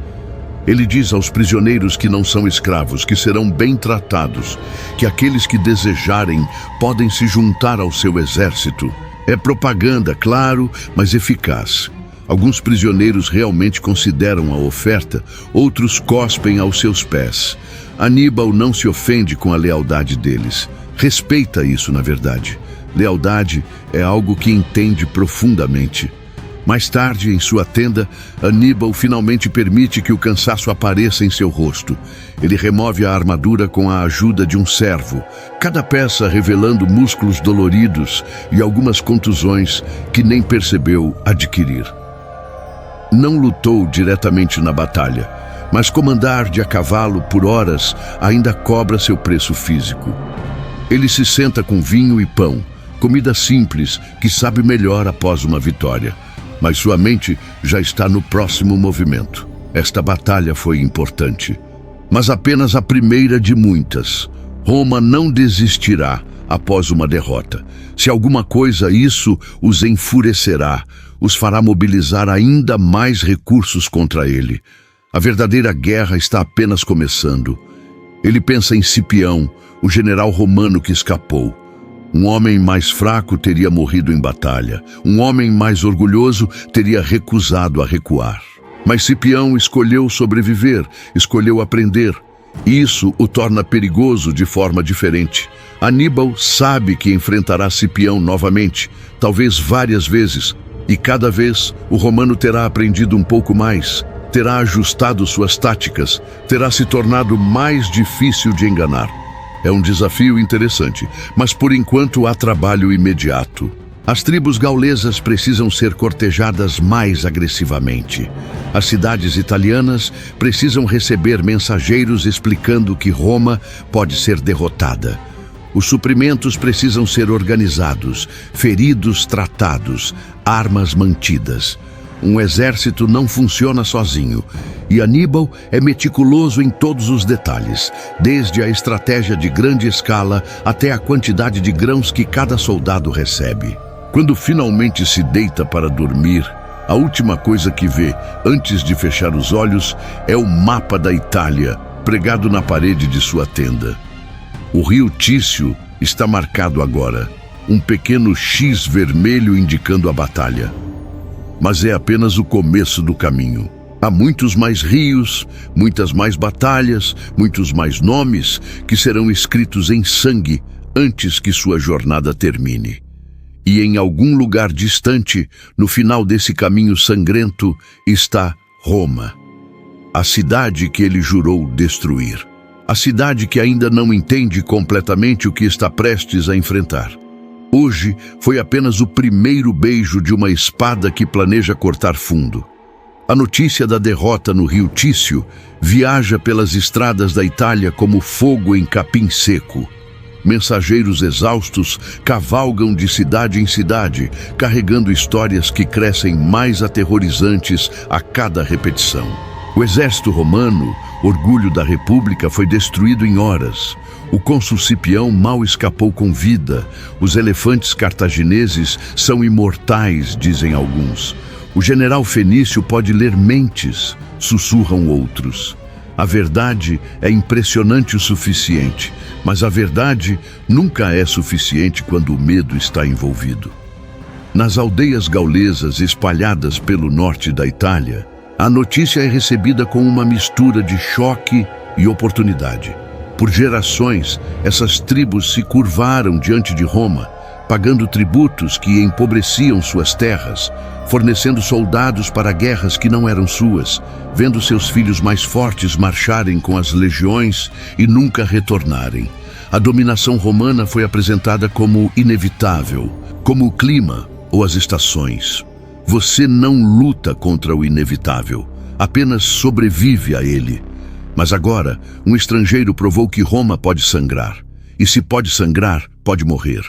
Ele diz aos prisioneiros que não são escravos, que serão bem tratados, que aqueles que desejarem podem se juntar ao seu exército. É propaganda, claro, mas eficaz. Alguns prisioneiros realmente consideram a oferta, outros cospem aos seus pés. Aníbal não se ofende com a lealdade deles. Respeita isso, na verdade. Lealdade é algo que entende profundamente. Mais tarde, em sua tenda, Aníbal finalmente permite que o cansaço apareça em seu rosto. Ele remove a armadura com a ajuda de um servo, cada peça revelando músculos doloridos e algumas contusões que nem percebeu adquirir. Não lutou diretamente na batalha, mas comandar de a cavalo por horas ainda cobra seu preço físico. Ele se senta com vinho e pão, comida simples que sabe melhor após uma vitória. Mas sua mente já está no próximo movimento. Esta batalha foi importante, mas apenas a primeira de muitas. Roma não desistirá após uma derrota. Se alguma coisa, isso os enfurecerá, os fará mobilizar ainda mais recursos contra ele. A verdadeira guerra está apenas começando. Ele pensa em Cipião, o general romano que escapou. Um homem mais fraco teria morrido em batalha. Um homem mais orgulhoso teria recusado a recuar. Mas Cipião escolheu sobreviver, escolheu aprender. Isso o torna perigoso de forma diferente. Aníbal sabe que enfrentará Cipião novamente, talvez várias vezes, e cada vez o romano terá aprendido um pouco mais, terá ajustado suas táticas, terá se tornado mais difícil de enganar. É um desafio interessante, mas por enquanto há trabalho imediato. As tribos gaulesas precisam ser cortejadas mais agressivamente. As cidades italianas precisam receber mensageiros explicando que Roma pode ser derrotada. Os suprimentos precisam ser organizados, feridos tratados, armas mantidas. Um exército não funciona sozinho, e Aníbal é meticuloso em todos os detalhes, desde a estratégia de grande escala até a quantidade de grãos que cada soldado recebe. Quando finalmente se deita para dormir, a última coisa que vê, antes de fechar os olhos, é o mapa da Itália, pregado na parede de sua tenda. O rio Tício está marcado agora, um pequeno X vermelho indicando a batalha. Mas é apenas o começo do caminho. Há muitos mais rios, muitas mais batalhas, muitos mais nomes que serão escritos em sangue antes que sua jornada termine. E em algum lugar distante, no final desse caminho sangrento, está Roma, a cidade que ele jurou destruir. A cidade que ainda não entende completamente o que está prestes a enfrentar. Hoje foi apenas o primeiro beijo de uma espada que planeja cortar fundo. A notícia da derrota no rio Tício viaja pelas estradas da Itália como fogo em capim seco. Mensageiros exaustos cavalgam de cidade em cidade, carregando histórias que crescem mais aterrorizantes a cada repetição. O exército romano, orgulho da República, foi destruído em horas. O cônsul Cipião mal escapou com vida. Os elefantes cartagineses são imortais, dizem alguns. O general fenício pode ler mentes, sussurram outros. A verdade é impressionante o suficiente, mas a verdade nunca é suficiente quando o medo está envolvido. Nas aldeias gaulesas espalhadas pelo norte da Itália, a notícia é recebida com uma mistura de choque e oportunidade. Por gerações, essas tribos se curvaram diante de Roma, pagando tributos que empobreciam suas terras, fornecendo soldados para guerras que não eram suas, vendo seus filhos mais fortes marcharem com as legiões e nunca retornarem. A dominação romana foi apresentada como inevitável, como o clima ou as estações. Você não luta contra o inevitável, apenas sobrevive a ele. Mas agora, um estrangeiro provou que Roma pode sangrar. E se pode sangrar, pode morrer.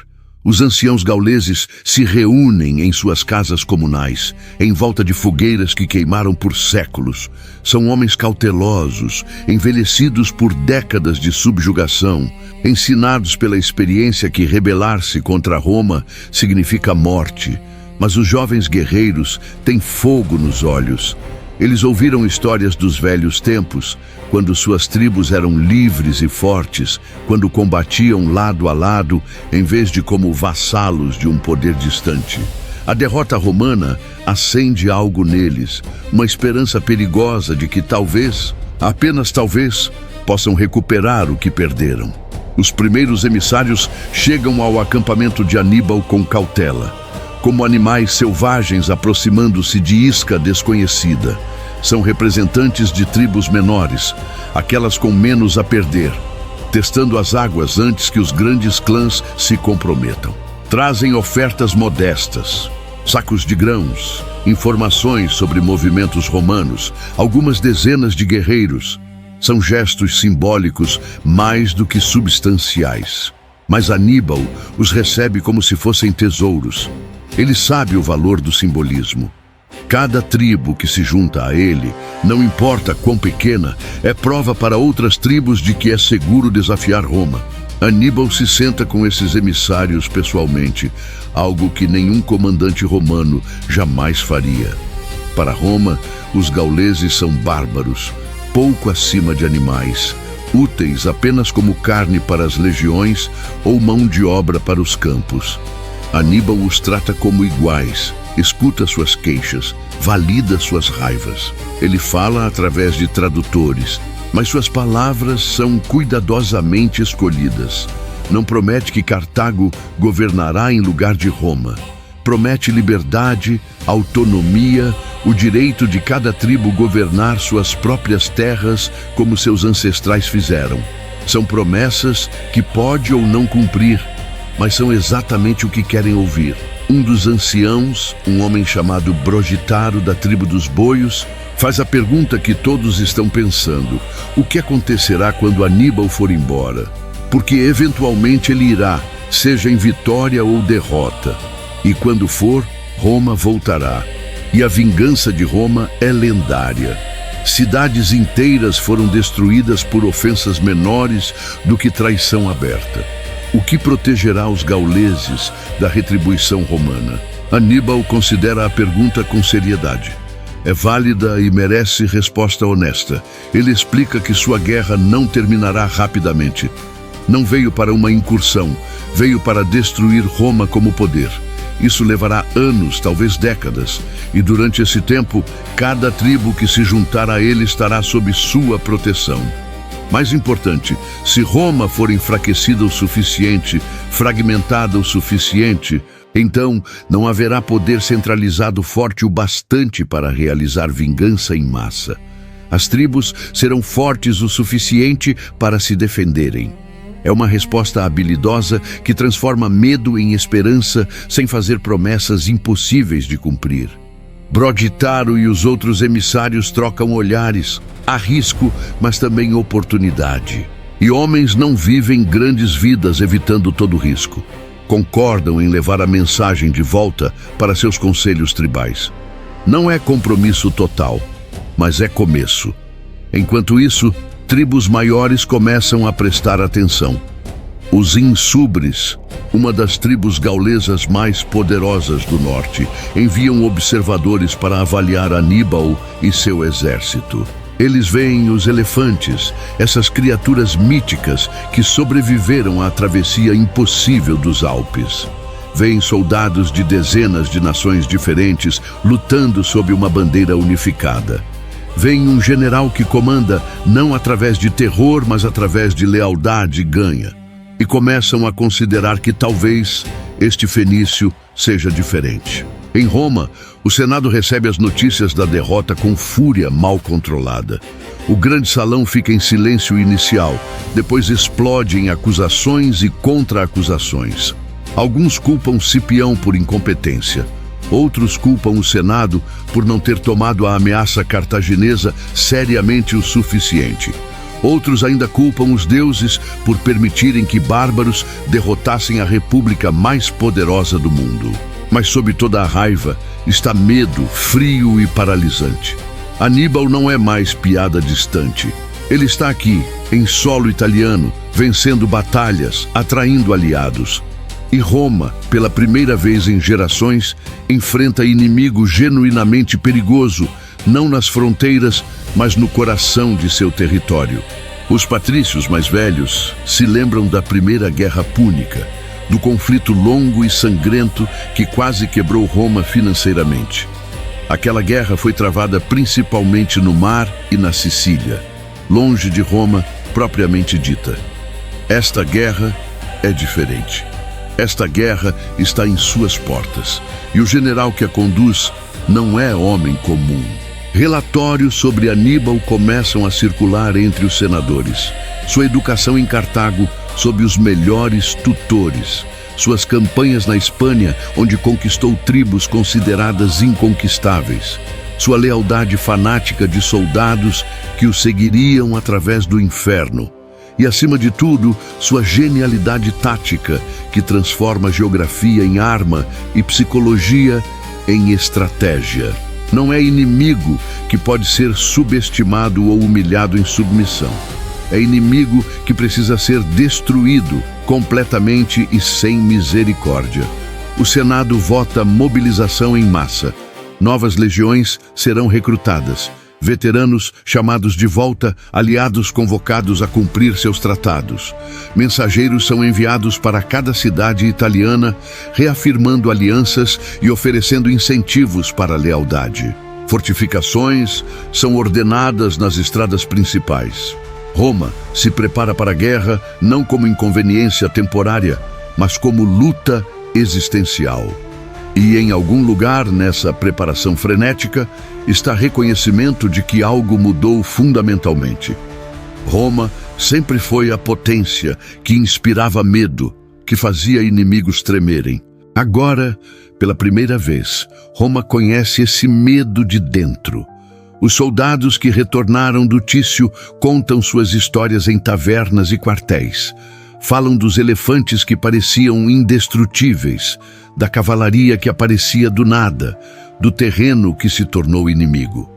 Os anciãos gauleses se reúnem em suas casas comunais, em volta de fogueiras que queimaram por séculos. São homens cautelosos, envelhecidos por décadas de subjugação, ensinados pela experiência que rebelar-se contra Roma significa morte. Mas os jovens guerreiros têm fogo nos olhos. Eles ouviram histórias dos velhos tempos, quando suas tribos eram livres e fortes, quando combatiam lado a lado, em vez de como vassalos de um poder distante. A derrota romana acende algo neles, uma esperança perigosa de que talvez, apenas talvez, possam recuperar o que perderam. Os primeiros emissários chegam ao acampamento de Aníbal com cautela, como animais selvagens aproximando-se de isca desconhecida. São representantes de tribos menores, aquelas com menos a perder, testando as águas antes que os grandes clãs se comprometam. Trazem ofertas modestas, sacos de grãos, informações sobre movimentos romanos, algumas dezenas de guerreiros. São gestos simbólicos mais do que substanciais. Mas Aníbal os recebe como se fossem tesouros. Ele sabe o valor do simbolismo. Cada tribo que se junta a ele, não importa quão pequena, é prova para outras tribos de que é seguro desafiar Roma. Aníbal se senta com esses emissários pessoalmente, algo que nenhum comandante romano jamais faria. Para Roma, os gauleses são bárbaros, pouco acima de animais, úteis apenas como carne para as legiões ou mão de obra para os campos. Aníbal os trata como iguais, escuta suas queixas, valida suas raivas. Ele fala através de tradutores, mas suas palavras são cuidadosamente escolhidas. Não promete que Cartago governará em lugar de Roma. Promete liberdade, autonomia, o direito de cada tribo governar suas próprias terras como seus ancestrais fizeram. São promessas que pode ou não cumprir, mas são exatamente o que querem ouvir. Um dos anciãos, um homem chamado Brogitaro da tribo dos boios, faz a pergunta que todos estão pensando: o que acontecerá quando Aníbal for embora? Porque eventualmente ele irá, seja em vitória ou derrota. E quando for, Roma voltará. E a vingança de Roma é lendária. Cidades inteiras foram destruídas por ofensas menores do que traição aberta. O que protegerá os gauleses da retribuição romana? Aníbal considera a pergunta com seriedade. É válida e merece resposta honesta. Ele explica que sua guerra não terminará rapidamente. Não veio para uma incursão, veio para destruir Roma como poder. Isso levará anos, talvez décadas, e durante esse tempo, cada tribo que se juntar a ele estará sob sua proteção. Mais importante, se Roma for enfraquecida o suficiente, fragmentada o suficiente, então não haverá poder centralizado forte o bastante para realizar vingança em massa. As tribos serão fortes o suficiente para se defenderem. É uma resposta habilidosa que transforma medo em esperança sem fazer promessas impossíveis de cumprir. Broditaro e os outros emissários trocam olhares. Há risco, mas também oportunidade. E homens não vivem grandes vidas evitando todo risco. Concordam em levar a mensagem de volta para seus conselhos tribais. Não é compromisso total, mas é começo. Enquanto isso, tribos maiores começam a prestar atenção. Os Insubres, uma das tribos gaulesas mais poderosas do norte, enviam observadores para avaliar Aníbal e seu exército. Eles veem os elefantes, essas criaturas míticas que sobreviveram à travessia impossível dos Alpes. Veem soldados de dezenas de nações diferentes lutando sob uma bandeira unificada. Vem um general que comanda não através de terror, mas através de lealdade e ganha. E começam a considerar que talvez este fenício seja diferente. Em Roma, o Senado recebe as notícias da derrota com fúria mal controlada. O grande salão fica em silêncio inicial, depois explode em acusações e contra-acusações. Alguns culpam Cipião por incompetência. Outros culpam o Senado por não ter tomado a ameaça cartaginesa seriamente o suficiente. Outros ainda culpam os deuses por permitirem que bárbaros derrotassem a república mais poderosa do mundo. Mas sob toda a raiva está medo, frio e paralisante. Aníbal não é mais piada distante. Ele está aqui, em solo italiano, vencendo batalhas, atraindo aliados. E Roma, pela primeira vez em gerações, enfrenta inimigo genuinamente perigoso, não nas fronteiras, mas no coração de seu território. Os patrícios mais velhos se lembram da Primeira Guerra Púnica, do conflito longo e sangrento que quase quebrou Roma financeiramente. Aquela guerra foi travada principalmente no mar e na Sicília, longe de Roma propriamente dita. Esta guerra é diferente. Esta guerra está em suas portas, e o general que a conduz não é homem comum. Relatórios sobre Aníbal começam a circular entre os senadores. Sua educação em Cartago sob os melhores tutores. Suas campanhas na Espanha, onde conquistou tribos consideradas inconquistáveis. Sua lealdade fanática de soldados que o seguiriam através do inferno. E, acima de tudo, sua genialidade tática, que transforma geografia em arma e psicologia em estratégia. Não é inimigo que pode ser subestimado ou humilhado em submissão. É inimigo que precisa ser destruído completamente e sem misericórdia. O Senado vota mobilização em massa. Novas legiões serão recrutadas. Veteranos chamados de volta, aliados convocados a cumprir seus tratados. Mensageiros são enviados para cada cidade italiana, reafirmando alianças e oferecendo incentivos para a lealdade. Fortificações são ordenadas nas estradas principais. Roma se prepara para a guerra não como inconveniência temporária, mas como luta existencial. E em algum lugar nessa preparação frenética está reconhecimento de que algo mudou fundamentalmente. Roma sempre foi a potência que inspirava medo, que fazia inimigos tremerem. Agora, pela primeira vez, Roma conhece esse medo de dentro. Os soldados que retornaram do Tício contam suas histórias em tavernas e quartéis. Falam dos elefantes que pareciam indestrutíveis, da cavalaria que aparecia do nada, do terreno que se tornou inimigo.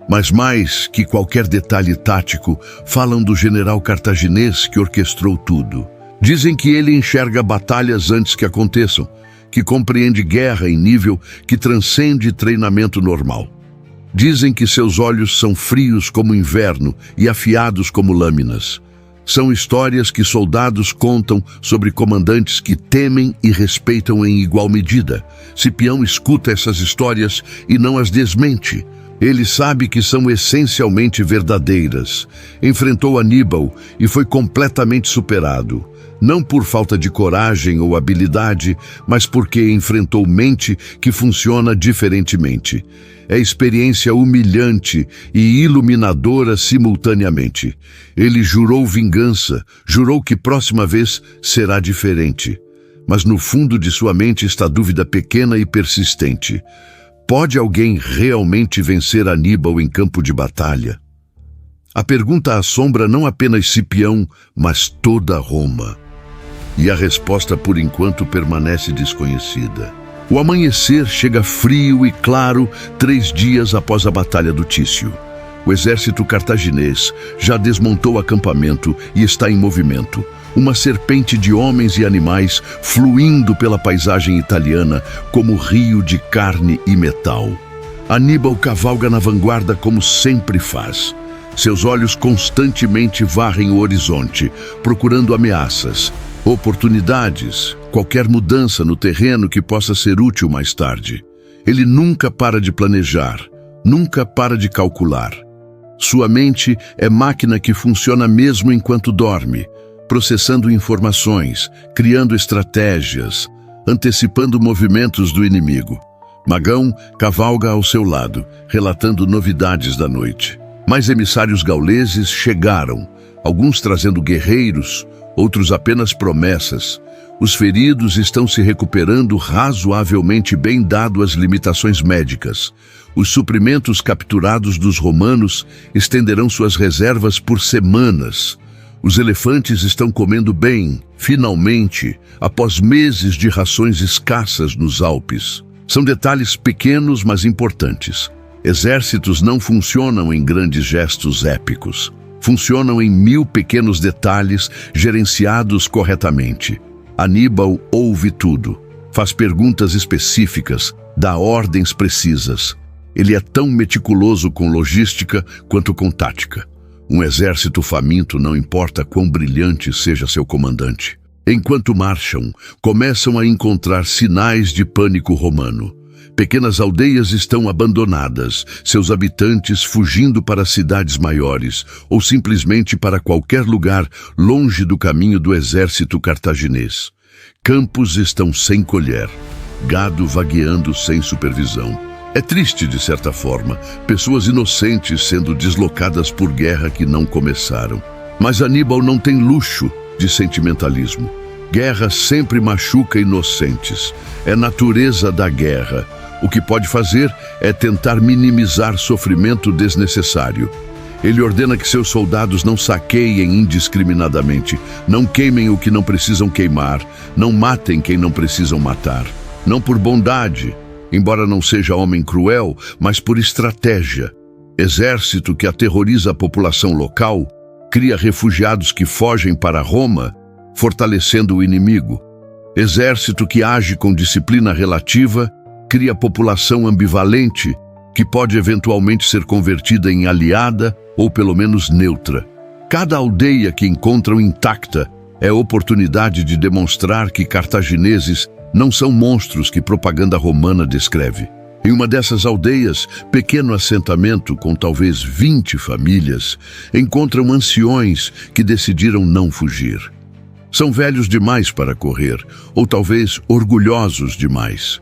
Mas mais que qualquer detalhe tático, falam do general cartaginês que orquestrou tudo. Dizem que ele enxerga batalhas antes que aconteçam, que compreende guerra em nível que transcende treinamento normal. Dizem que seus olhos são frios como inverno e afiados como lâminas. São histórias que soldados contam sobre comandantes que temem e respeitam em igual medida. Cipião escuta essas histórias e não as desmente. Ele sabe que são essencialmente verdadeiras. Enfrentou Aníbal e foi completamente superado. Não por falta de coragem ou habilidade, mas porque enfrentou mente que funciona diferentemente. É experiência humilhante e iluminadora simultaneamente. Ele jurou vingança, jurou que próxima vez será diferente. Mas no fundo de sua mente está dúvida pequena e persistente. Pode alguém realmente vencer Aníbal em campo de batalha? A pergunta assombra não apenas Cipião, mas toda Roma. E a resposta, por enquanto, permanece desconhecida. O amanhecer chega frio e claro 3 dias após a Batalha do Tício. O exército cartaginês já desmontou o acampamento e está em movimento. Uma serpente de homens e animais fluindo pela paisagem italiana como rio de carne e metal. Aníbal cavalga na vanguarda como sempre faz. Seus olhos constantemente varrem o horizonte, procurando ameaças, oportunidades, qualquer mudança no terreno que possa ser útil mais tarde. Ele nunca para de planejar, nunca para de calcular. Sua mente é máquina que funciona mesmo enquanto dorme, processando informações, criando estratégias, antecipando movimentos do inimigo. Magão cavalga ao seu lado, relatando novidades da noite. Mais emissários gauleses chegaram, alguns trazendo guerreiros, outros apenas promessas. Os feridos estão se recuperando razoavelmente bem dado as limitações médicas. Os suprimentos capturados dos romanos estenderão suas reservas por semanas. Os elefantes estão comendo bem, finalmente, após meses de rações escassas nos Alpes. São detalhes pequenos, mas importantes. Exércitos não funcionam em grandes gestos épicos. Funcionam em 1000 pequenos detalhes gerenciados corretamente. Aníbal ouve tudo, faz perguntas específicas, dá ordens precisas. Ele é tão meticuloso com logística quanto com tática. Um exército faminto não importa quão brilhante seja seu comandante. Enquanto marcham, começam a encontrar sinais de pânico romano. Pequenas aldeias estão abandonadas, seus habitantes fugindo para cidades maiores ou simplesmente para qualquer lugar longe do caminho do exército cartaginês. Campos estão sem colher, gado vagueando sem supervisão. É triste de certa forma, pessoas inocentes sendo deslocadas por guerra que não começaram. Mas Aníbal não tem luxo de sentimentalismo. Guerra sempre machuca inocentes. É natureza da guerra. O que pode fazer é tentar minimizar sofrimento desnecessário. Ele ordena que seus soldados não saqueiem indiscriminadamente, não queimem o que não precisam queimar, não matem quem não precisam matar. Não por bondade, embora não seja homem cruel, mas por estratégia. Exército que aterroriza a população local, cria refugiados que fogem para Roma, fortalecendo o inimigo. Exército que age com disciplina relativa, cria população ambivalente, que pode eventualmente ser convertida em aliada ou pelo menos neutra. Cada aldeia que encontram intacta é oportunidade de demonstrar que cartagineses não são monstros que propaganda romana descreve. Em uma dessas aldeias, pequeno assentamento com talvez 20 famílias, encontram anciões que decidiram não fugir. São velhos demais para correr, ou talvez orgulhosos demais.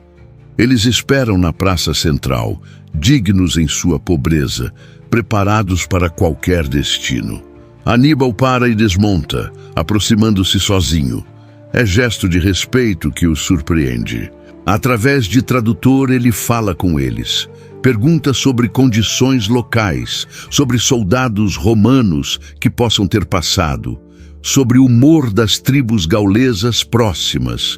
Eles esperam na praça central, dignos em sua pobreza, preparados para qualquer destino. Aníbal para e desmonta, aproximando-se sozinho. É gesto de respeito que os surpreende. Através de tradutor, ele fala com eles. Pergunta sobre condições locais, sobre soldados romanos que possam ter passado, sobre o humor das tribos gaulesas próximas.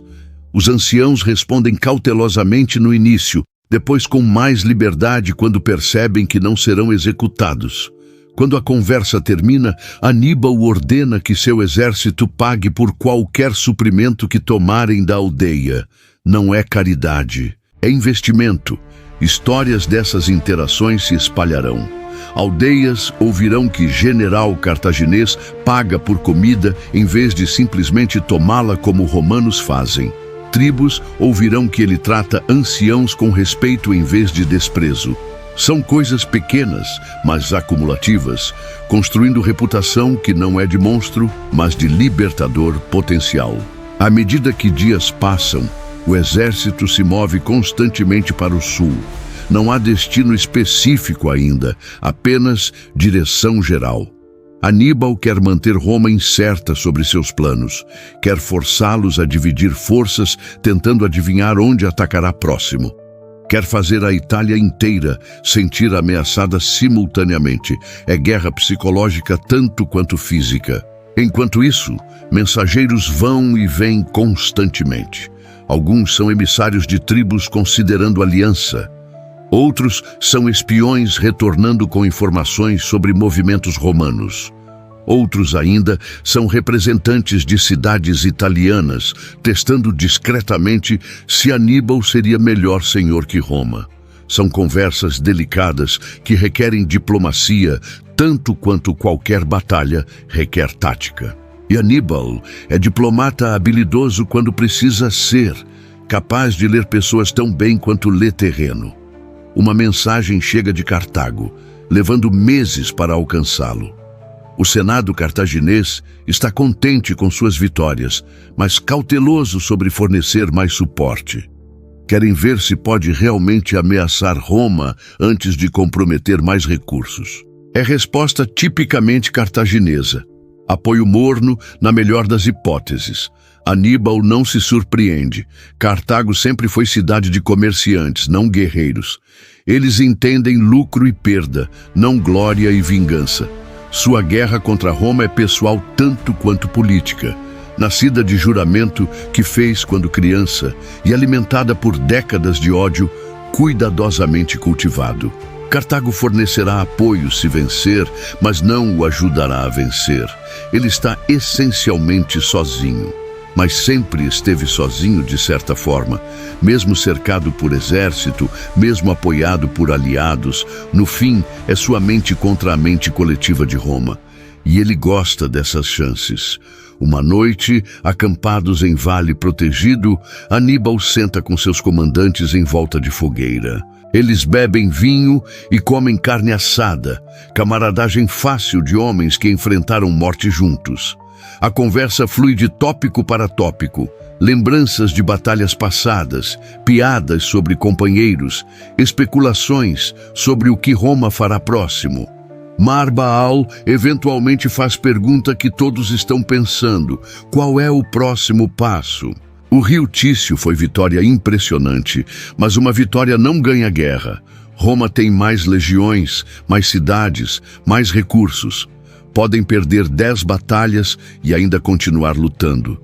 Os anciãos respondem cautelosamente no início, depois com mais liberdade quando percebem que não serão executados. Quando a conversa termina, Aníbal ordena que seu exército pague por qualquer suprimento que tomarem da aldeia. Não é caridade, é investimento. Histórias dessas interações se espalharão. Aldeias ouvirão que general cartaginês paga por comida em vez de simplesmente tomá-la como romanos fazem. Tribos ouvirão que ele trata anciãos com respeito em vez de desprezo. São coisas pequenas, mas acumulativas, construindo reputação que não é de monstro, mas de libertador potencial. À medida que dias passam, o exército se move constantemente para o sul. Não há destino específico ainda, apenas direção geral. Aníbal quer manter Roma incerta sobre seus planos. Quer forçá-los a dividir forças, tentando adivinhar onde atacará próximo. Quer fazer a Itália inteira sentir ameaçada simultaneamente. É guerra psicológica tanto quanto física. Enquanto isso, mensageiros vão e vêm constantemente. Alguns são emissários de tribos considerando aliança. Outros são espiões retornando com informações sobre movimentos romanos. Outros ainda são representantes de cidades italianas, testando discretamente se Aníbal seria melhor senhor que Roma. São conversas delicadas que requerem diplomacia, tanto quanto qualquer batalha requer tática. E Aníbal é diplomata habilidoso quando precisa ser, capaz de ler pessoas tão bem quanto lê terreno. Uma mensagem chega de Cartago, levando meses para alcançá-lo. O Senado cartaginês está contente com suas vitórias, mas cauteloso sobre fornecer mais suporte. Querem ver se pode realmente ameaçar Roma antes de comprometer mais recursos. É resposta tipicamente cartaginesa. Apoio morno na melhor das hipóteses. Aníbal não se surpreende. Cartago sempre foi cidade de comerciantes, não guerreiros. Eles entendem lucro e perda, não glória e vingança. Sua guerra contra Roma é pessoal tanto quanto política. Nascida de juramento que fez quando criança e alimentada por décadas de ódio cuidadosamente cultivado. Cartago fornecerá apoio se vencer, mas não o ajudará a vencer. Ele está essencialmente sozinho. Mas sempre esteve sozinho de certa forma, mesmo cercado por exército, mesmo apoiado por aliados. No fim, é sua mente contra a mente coletiva de Roma. E ele gosta dessas chances. Uma noite, acampados em vale protegido, Aníbal senta com seus comandantes em volta de fogueira. Eles bebem vinho e comem carne assada, camaradagem fácil de homens que enfrentaram morte juntos. A conversa flui de tópico para tópico, lembranças de batalhas passadas, piadas sobre companheiros, especulações sobre o que Roma fará próximo. Mar-Baal eventualmente faz pergunta que todos estão pensando: qual é o próximo passo? O rio Tício foi vitória impressionante, mas uma vitória não ganha guerra. Roma tem mais legiões, mais cidades, mais recursos. Podem perder 10 batalhas e ainda continuar lutando.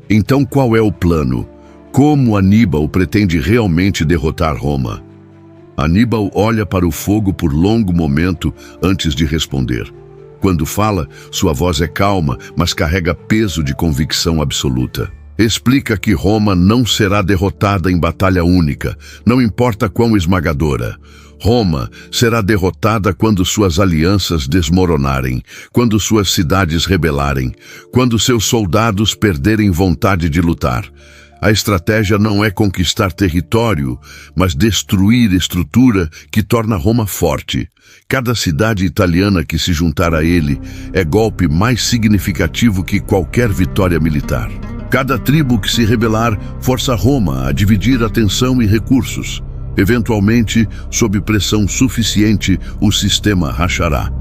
Então qual é o plano? Como Aníbal pretende realmente derrotar Roma? Aníbal olha para o fogo por longo momento antes de responder. Quando fala, sua voz é calma, mas carrega peso de convicção absoluta. Explica que Roma não será derrotada em batalha única, não importa quão esmagadora. Roma será derrotada quando suas alianças desmoronarem, quando suas cidades rebelarem, quando seus soldados perderem vontade de lutar. A estratégia não é conquistar território, mas destruir estrutura que torna Roma forte. Cada cidade italiana que se juntar a ele é golpe mais significativo que qualquer vitória militar. Cada tribo que se rebelar força Roma a dividir atenção e recursos. Eventualmente, sob pressão suficiente, o sistema rachará.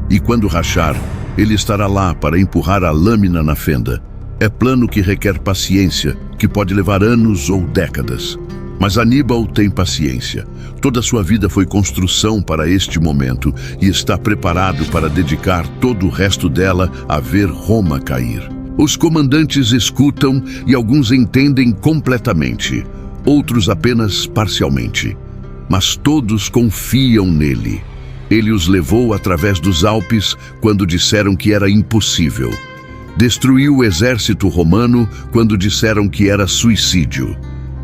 E quando rachar, ele estará lá para empurrar a lâmina na fenda. É plano que requer paciência, que pode levar anos ou décadas. Mas Aníbal tem paciência. Toda sua vida foi construção para este momento e está preparado para dedicar todo o resto dela a ver Roma cair. Os comandantes escutam e alguns entendem completamente, outros apenas parcialmente. Mas todos confiam nele. Ele os levou através dos Alpes quando disseram que era impossível. Destruiu o exército romano quando disseram que era suicídio.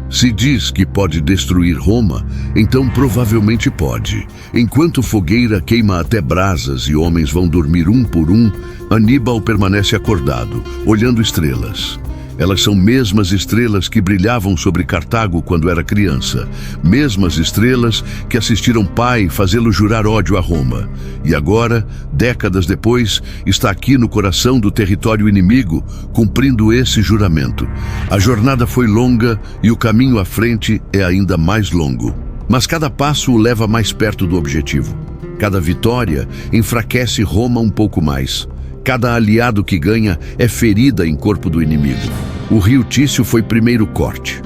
Se diz que pode destruir Roma, então provavelmente pode. Enquanto fogueira queima até brasas e homens vão dormir um por um, Aníbal permanece acordado, olhando estrelas. Elas são mesmas estrelas que brilhavam sobre Cartago quando era criança. Mesmas estrelas que assistiram pai fazê-lo jurar ódio a Roma. E agora, décadas depois, está aqui no coração do território inimigo, cumprindo esse juramento. A jornada foi longa e o caminho à frente é ainda mais longo. Mas cada passo o leva mais perto do objetivo. Cada vitória enfraquece Roma um pouco mais. Cada aliado que ganha é ferida em corpo do inimigo. O rio Tício foi primeiro corte.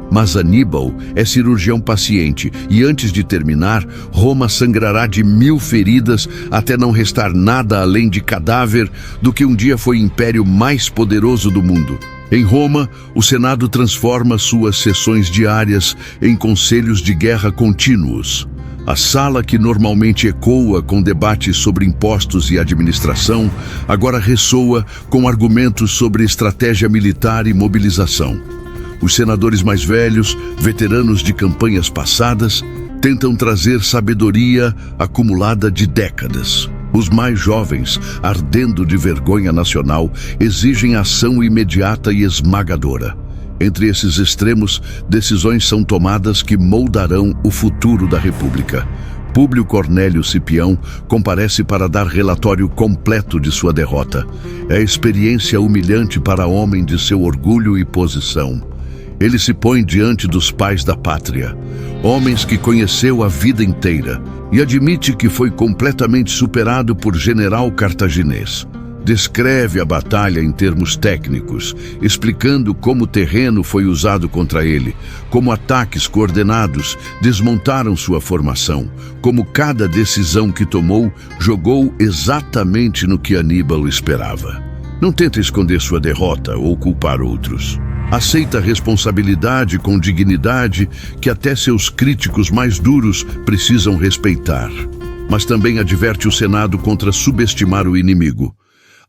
Mas Aníbal é cirurgião paciente e antes de terminar, Roma sangrará de 1000 feridas até não restar nada além de cadáver do que um dia foi o império mais poderoso do mundo. Em Roma, o Senado transforma suas sessões diárias em conselhos de guerra contínuos. A sala que normalmente ecoa com debates sobre impostos e administração, agora ressoa com argumentos sobre estratégia militar e mobilização. Os senadores mais velhos, veteranos de campanhas passadas, tentam trazer sabedoria acumulada de décadas. Os mais jovens, ardendo de vergonha nacional, exigem ação imediata e esmagadora. Entre esses extremos, decisões são tomadas que moldarão o futuro da República. Públio Cornélio Cipião comparece para dar relatório completo de sua derrota. É experiência humilhante para homem de seu orgulho e posição. Ele se põe diante dos pais da pátria, homens que conheceu a vida inteira, e admite que foi completamente superado por general cartaginês. Descreve a batalha em termos técnicos, explicando como o terreno foi usado contra ele, como ataques coordenados desmontaram sua formação, como cada decisão que tomou jogou exatamente no que Aníbal esperava. Não tenta esconder sua derrota ou culpar outros. Aceita a responsabilidade com dignidade que até seus críticos mais duros precisam respeitar. Mas também adverte o Senado contra subestimar o inimigo.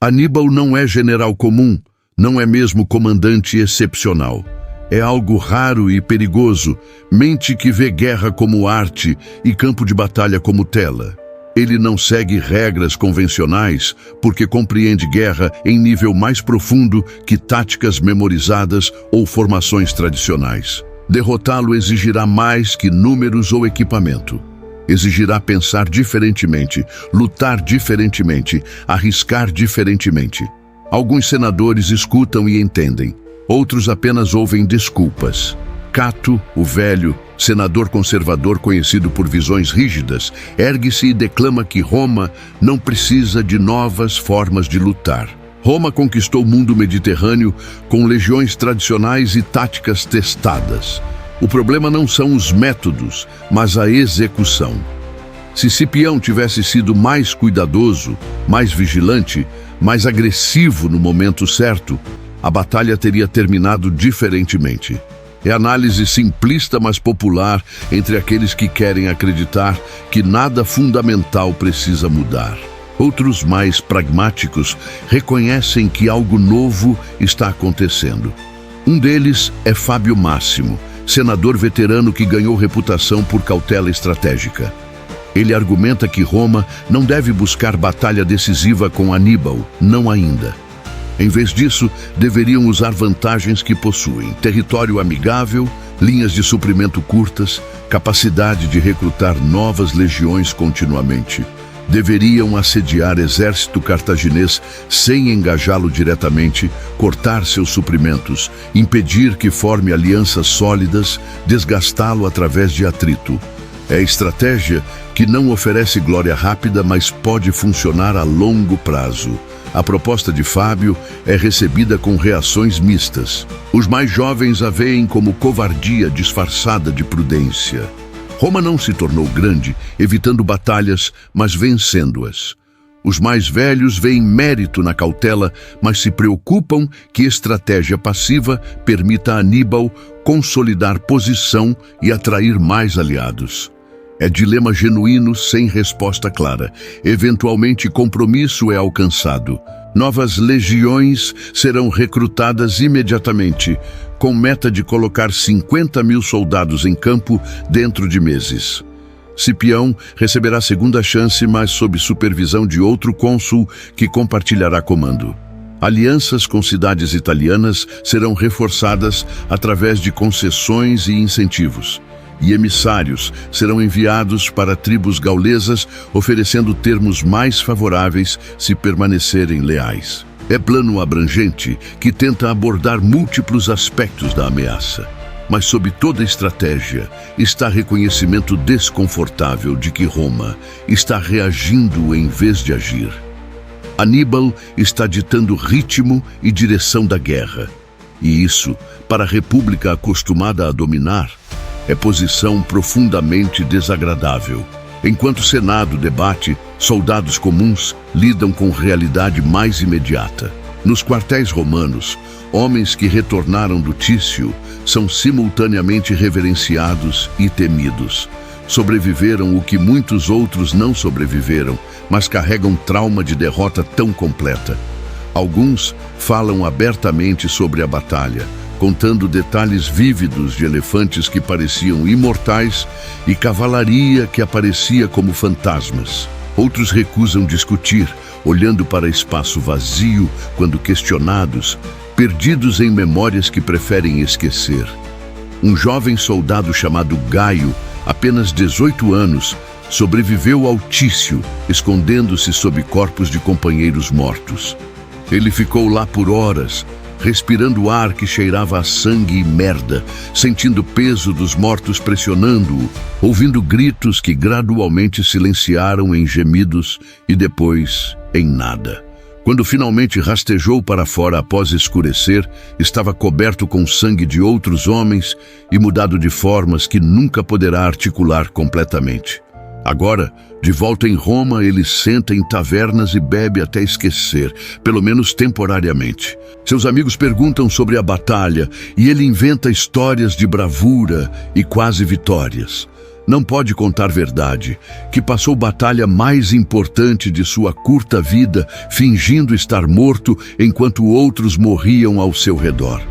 Aníbal não é general comum, não é mesmo comandante excepcional. É algo raro e perigoso, mente que vê guerra como arte e campo de batalha como tela. Ele não segue regras convencionais porque compreende guerra em nível mais profundo que táticas memorizadas ou formações tradicionais. Derrotá-lo exigirá mais que números ou equipamento. Exigirá pensar diferentemente, lutar diferentemente, arriscar diferentemente. Alguns senadores escutam e entendem, outros apenas ouvem desculpas. Cato, o velho, senador conservador conhecido por visões rígidas, ergue-se e declama que Roma não precisa de novas formas de lutar. Roma conquistou o mundo mediterrâneo com legiões tradicionais e táticas testadas. O problema não são os métodos, mas a execução. Se Cipião tivesse sido mais cuidadoso, mais vigilante, mais agressivo no momento certo, a batalha teria terminado diferentemente. É análise simplista, mas popular entre aqueles que querem acreditar que nada fundamental precisa mudar. Outros, mais pragmáticos, reconhecem que algo novo está acontecendo. Um deles é Fábio Máximo, senador veterano que ganhou reputação por cautela estratégica. Ele argumenta que Roma não deve buscar batalha decisiva com Aníbal, não ainda. Em vez disso, deveriam usar vantagens que possuem: território amigável, linhas de suprimento curtas, capacidade de recrutar novas legiões continuamente. Deveriam assediar exército cartaginês sem engajá-lo diretamente, cortar seus suprimentos, impedir que forme alianças sólidas, desgastá-lo através de atrito. É estratégia que não oferece glória rápida, mas pode funcionar a longo prazo. A proposta de Fábio é recebida com reações mistas. Os mais jovens a veem como covardia disfarçada de prudência. Roma não se tornou grande evitando batalhas, mas vencendo-as. Os mais velhos veem mérito na cautela, mas se preocupam que estratégia passiva permita a Aníbal consolidar posição e atrair mais aliados. É dilema genuíno sem resposta clara. Eventualmente, compromisso é alcançado. Novas legiões serão recrutadas imediatamente, com meta de colocar 50.000 soldados em campo dentro de meses. Cipião receberá segunda chance, mas sob supervisão de outro cônsul que compartilhará comando. Alianças com cidades italianas serão reforçadas através de concessões e incentivos. E emissários serão enviados para tribos gaulesas, oferecendo termos mais favoráveis se permanecerem leais. É plano abrangente que tenta abordar múltiplos aspectos da ameaça. Mas sob toda estratégia está reconhecimento desconfortável de que Roma está reagindo em vez de agir. Aníbal está ditando ritmo e direção da guerra. E isso, para a república acostumada a dominar, é posição profundamente desagradável. Enquanto o Senado debate, soldados comuns lidam com realidade mais imediata. Nos quartéis romanos, homens que retornaram do Tício são simultaneamente reverenciados e temidos. Sobreviveram o que muitos outros não sobreviveram, mas carregam trauma de derrota tão completa. Alguns falam abertamente sobre a batalha, contando detalhes vívidos de elefantes que pareciam imortais e cavalaria que aparecia como fantasmas. Outros recusam discutir, olhando para espaço vazio quando questionados, perdidos em memórias que preferem esquecer. Um jovem soldado chamado Gaio, apenas 18 anos, sobreviveu ao Tício, escondendo-se sob corpos de companheiros mortos. Ele ficou lá por horas, respirando ar que cheirava a sangue e merda, sentindo o peso dos mortos pressionando-o, ouvindo gritos que gradualmente silenciaram em gemidos e depois em nada. Quando finalmente rastejou para fora após escurecer, estava coberto com sangue de outros homens e mudado de formas que nunca poderá articular completamente. Agora, de volta em Roma, ele senta em tavernas e bebe até esquecer, pelo menos temporariamente. Seus amigos perguntam sobre a batalha e ele inventa histórias de bravura e quase vitórias. Não pode contar verdade, que passou batalha mais importante de sua curta vida, fingindo estar morto enquanto outros morriam ao seu redor.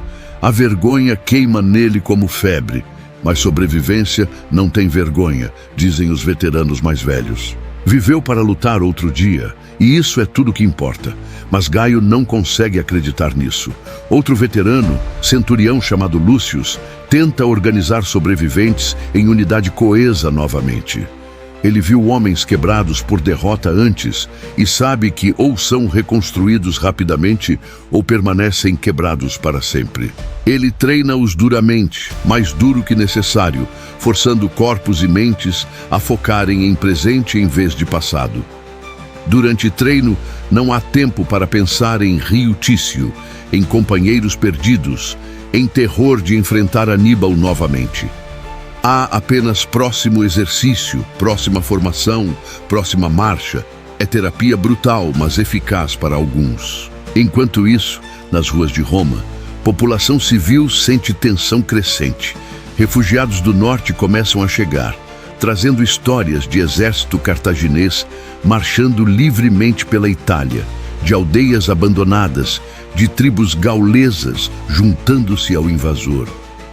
A vergonha queima nele como febre. Mas sobrevivência não tem vergonha, dizem os veteranos mais velhos. Viveu para lutar outro dia, e isso é tudo que importa. Mas Gaio não consegue acreditar nisso. Outro veterano, centurião chamado Lúcius, tenta organizar sobreviventes em unidade coesa novamente. Ele viu homens quebrados por derrota antes e sabe que ou são reconstruídos rapidamente ou permanecem quebrados para sempre. Ele treina-os duramente, mais duro que necessário, forçando corpos e mentes a focarem em presente em vez de passado. Durante treino, não há tempo para pensar em Rio Tício, em companheiros perdidos, em terror de enfrentar Aníbal novamente. Há apenas próximo exercício, próxima formação, próxima marcha. É terapia brutal, mas eficaz para alguns. Enquanto isso, nas ruas de Roma, população civil sente tensão crescente. Refugiados do norte começam a chegar, trazendo histórias de exército cartaginês marchando livremente pela Itália, de aldeias abandonadas, de tribos gaulesas juntando-se ao invasor.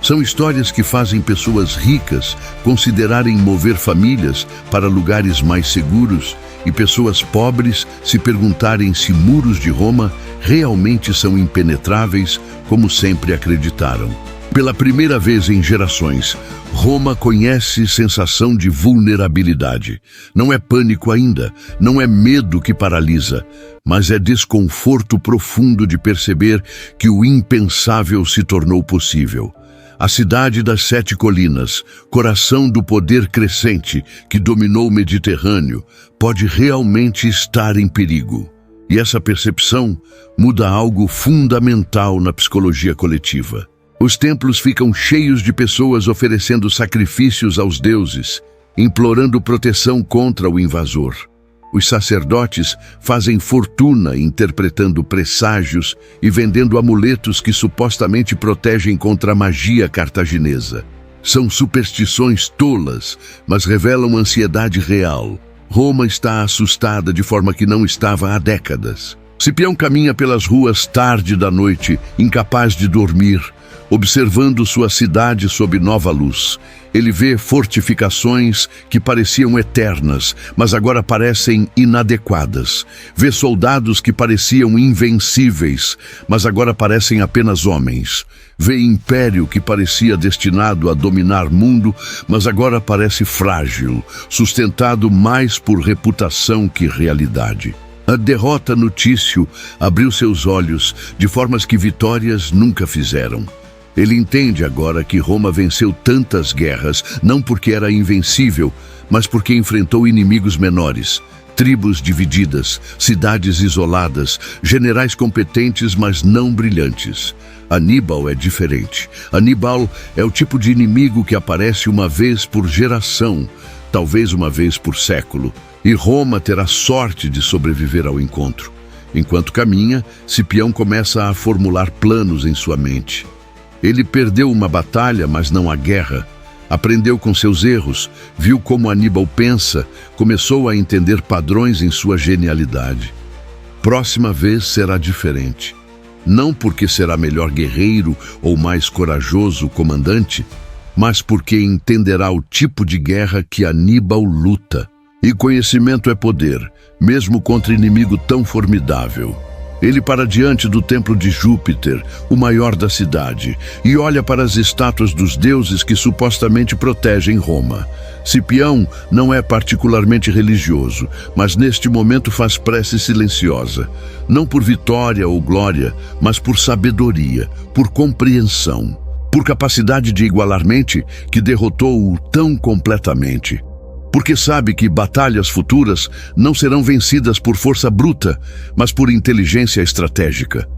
São histórias que fazem pessoas ricas considerarem mover famílias para lugares mais seguros e pessoas pobres se perguntarem se muros de Roma realmente são impenetráveis, como sempre acreditaram. Pela primeira vez em gerações, Roma conhece sensação de vulnerabilidade. Não é pânico ainda, não é medo que paralisa, mas é desconforto profundo de perceber que o impensável se tornou possível. A cidade das 7 colinas, coração do poder crescente que dominou o Mediterrâneo, pode realmente estar em perigo. E essa percepção muda algo fundamental na psicologia coletiva. Os templos ficam cheios de pessoas oferecendo sacrifícios aos deuses, implorando proteção contra o invasor. Os sacerdotes fazem fortuna interpretando presságios e vendendo amuletos que supostamente protegem contra a magia cartaginesa. São superstições tolas, mas revelam ansiedade real. Roma está assustada de forma que não estava há décadas. Cipião caminha pelas ruas tarde da noite, incapaz de dormir, observando sua cidade sob nova luz. Ele vê fortificações que pareciam eternas, mas agora parecem inadequadas. Vê soldados que pareciam invencíveis, mas agora parecem apenas homens. Vê império que parecia destinado a dominar mundo, mas agora parece frágil, sustentado mais por reputação que realidade. A derrota no Tício abriu seus olhos de formas que vitórias nunca fizeram. Ele entende agora que Roma venceu tantas guerras, não porque era invencível, mas porque enfrentou inimigos menores, tribos divididas, cidades isoladas, generais competentes, mas não brilhantes. Aníbal é diferente. Aníbal é o tipo de inimigo que aparece uma vez por geração, talvez uma vez por século. E Roma terá sorte de sobreviver ao encontro. Enquanto caminha, Cipião começa a formular planos em sua mente. Ele perdeu uma batalha, mas não a guerra. Aprendeu com seus erros, viu como Aníbal pensa, começou a entender padrões em sua genialidade. Próxima vez será diferente. Não porque será melhor guerreiro ou mais corajoso comandante, mas porque entenderá o tipo de guerra que Aníbal luta. E conhecimento é poder, mesmo contra inimigo tão formidável. Ele para diante do templo de Júpiter, o maior da cidade, e olha para as estátuas dos deuses que supostamente protegem Roma. Cipião não é particularmente religioso, mas neste momento faz prece silenciosa, não por vitória ou glória, mas por sabedoria, por compreensão, por capacidade de igualar mente que derrotou-o tão completamente. Porque sabe que batalhas futuras não serão vencidas por força bruta, mas por inteligência estratégica.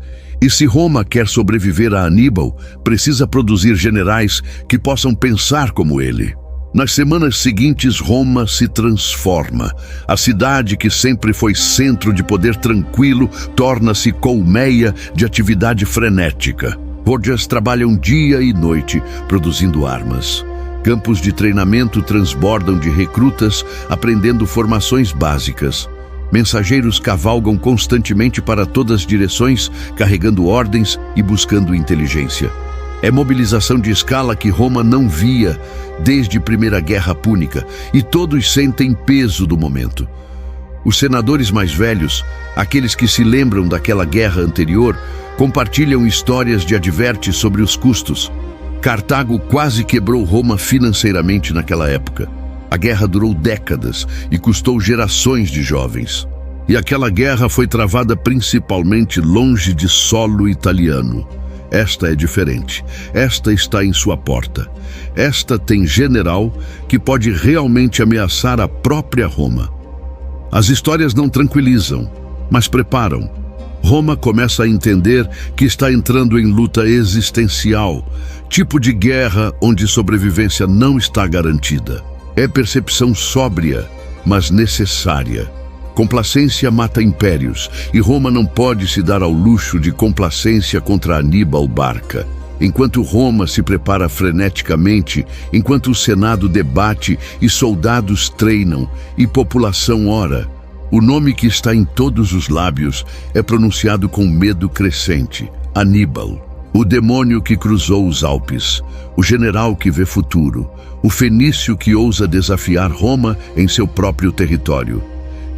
E se Roma quer sobreviver a Aníbal, precisa produzir generais que possam pensar como ele. Nas semanas seguintes, Roma se transforma. A cidade que sempre foi centro de poder tranquilo torna-se colmeia de atividade frenética. Forjas trabalham dia e noite produzindo armas. Campos de treinamento transbordam de recrutas, aprendendo formações básicas. Mensageiros cavalgam constantemente para todas as direções, carregando ordens e buscando inteligência. É mobilização de escala que Roma não via desde a Primeira Guerra Púnica, e todos sentem peso do momento. Os senadores mais velhos, aqueles que se lembram daquela guerra anterior, compartilham histórias de adverte sobre os custos. Cartago quase quebrou Roma financeiramente naquela época. A guerra durou décadas e custou gerações de jovens. E aquela guerra foi travada principalmente longe de solo italiano. Esta é diferente. Esta está em sua porta. Esta tem general que pode realmente ameaçar a própria Roma. As histórias não tranquilizam, mas preparam. Roma começa a entender que está entrando em luta existencial, tipo de guerra onde sobrevivência não está garantida. É percepção sóbria, mas necessária. Complacência mata impérios, e Roma não pode se dar ao luxo de complacência contra Aníbal Barca. Enquanto Roma se prepara freneticamente, enquanto o Senado debate e soldados treinam e população ora, o nome que está em todos os lábios é pronunciado com medo crescente: Aníbal. O demônio que cruzou os Alpes, o general que vê futuro, o fenício que ousa desafiar Roma em seu próprio território.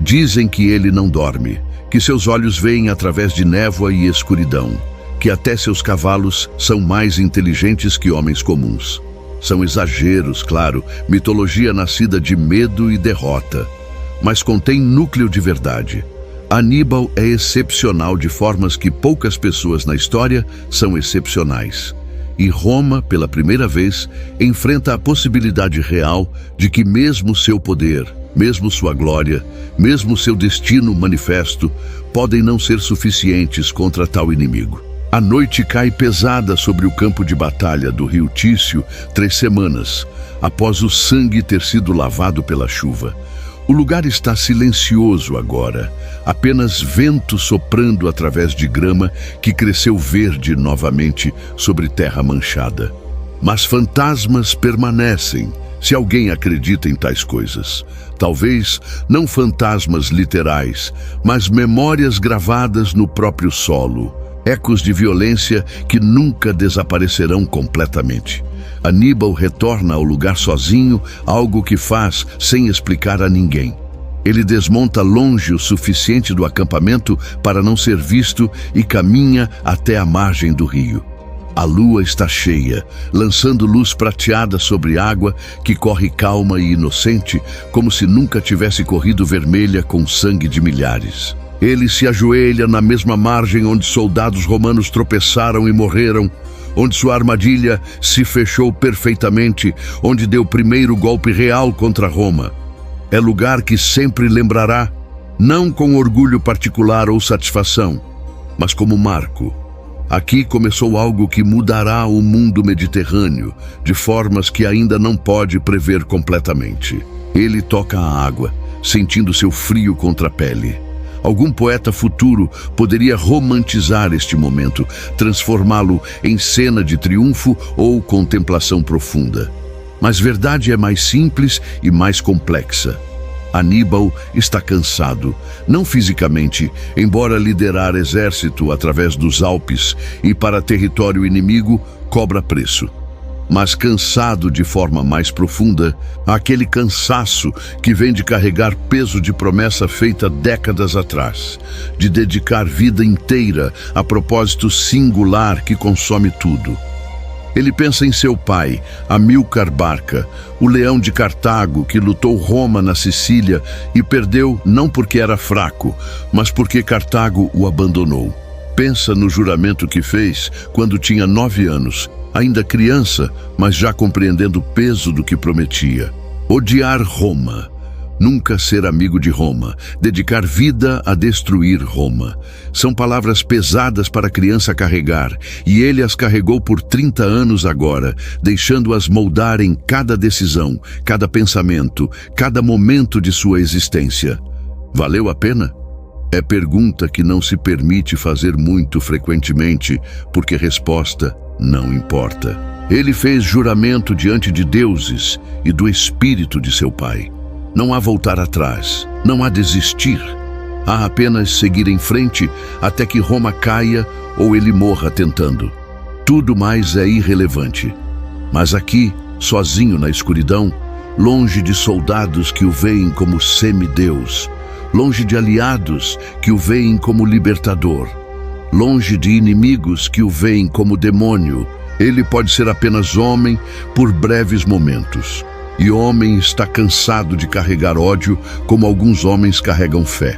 Dizem que ele não dorme, que seus olhos veem através de névoa e escuridão, que até seus cavalos são mais inteligentes que homens comuns. São exageros, claro, mitologia nascida de medo e derrota, mas contém núcleo de verdade. Aníbal é excepcional de formas que poucas pessoas na história são excepcionais. E Roma, pela primeira vez, enfrenta a possibilidade real de que mesmo seu poder, mesmo sua glória, mesmo seu destino manifesto, podem não ser suficientes contra tal inimigo. A noite cai pesada sobre o campo de batalha do rio Tício 3 semanas, após o sangue ter sido lavado pela chuva. O lugar está silencioso agora, apenas vento soprando através de grama que cresceu verde novamente sobre terra manchada. Mas fantasmas permanecem, se alguém acredita em tais coisas. Talvez não fantasmas literais, mas memórias gravadas no próprio solo. Ecos de violência que nunca desaparecerão completamente. Aníbal retorna ao lugar sozinho, algo que faz sem explicar a ninguém. Ele desmonta longe o suficiente do acampamento para não ser visto e caminha até a margem do rio. A lua está cheia, lançando luz prateada sobre água que corre calma e inocente, como se nunca tivesse corrido vermelha com sangue de milhares. Ele se ajoelha na mesma margem onde soldados romanos tropeçaram e morreram, onde sua armadilha se fechou perfeitamente, onde deu o primeiro golpe real contra Roma. É lugar que sempre lembrará, não com orgulho particular ou satisfação, mas como marco. Aqui começou algo que mudará o mundo mediterrâneo, de formas que ainda não pode prever completamente. Ele toca a água, sentindo seu frio contra a pele. Algum poeta futuro poderia romantizar este momento, transformá-lo em cena de triunfo ou contemplação profunda. Mas verdade é mais simples e mais complexa. Aníbal está cansado, não fisicamente, embora liderar exército através dos Alpes e para território inimigo cobra preço. Mas cansado de forma mais profunda, aquele cansaço que vem de carregar peso de promessa feita décadas atrás, de dedicar vida inteira a propósito singular que consome tudo. Ele pensa em seu pai, Amílcar Barca, o leão de Cartago que lutou Roma na Sicília e perdeu não porque era fraco, mas porque Cartago o abandonou. Pensa no juramento que fez quando tinha 9 anos, ainda criança, mas já compreendendo o peso do que prometia. Odiar Roma. Nunca ser amigo de Roma, dedicar vida a destruir Roma. São palavras pesadas para a criança carregar, e ele as carregou por 30 anos agora, deixando-as moldar em cada decisão, cada pensamento, cada momento de sua existência. Valeu a pena? É pergunta que não se permite fazer muito frequentemente, porque resposta não importa. Ele fez juramento diante de deuses e do espírito de seu pai. Não há voltar atrás, não há desistir. Há apenas seguir em frente até que Roma caia ou ele morra tentando. Tudo mais é irrelevante. Mas aqui, sozinho na escuridão, longe de soldados que o veem como semideus, longe de aliados que o veem como libertador, longe de inimigos que o veem como demônio, ele pode ser apenas homem por breves momentos. E homem está cansado de carregar ódio como alguns homens carregam fé.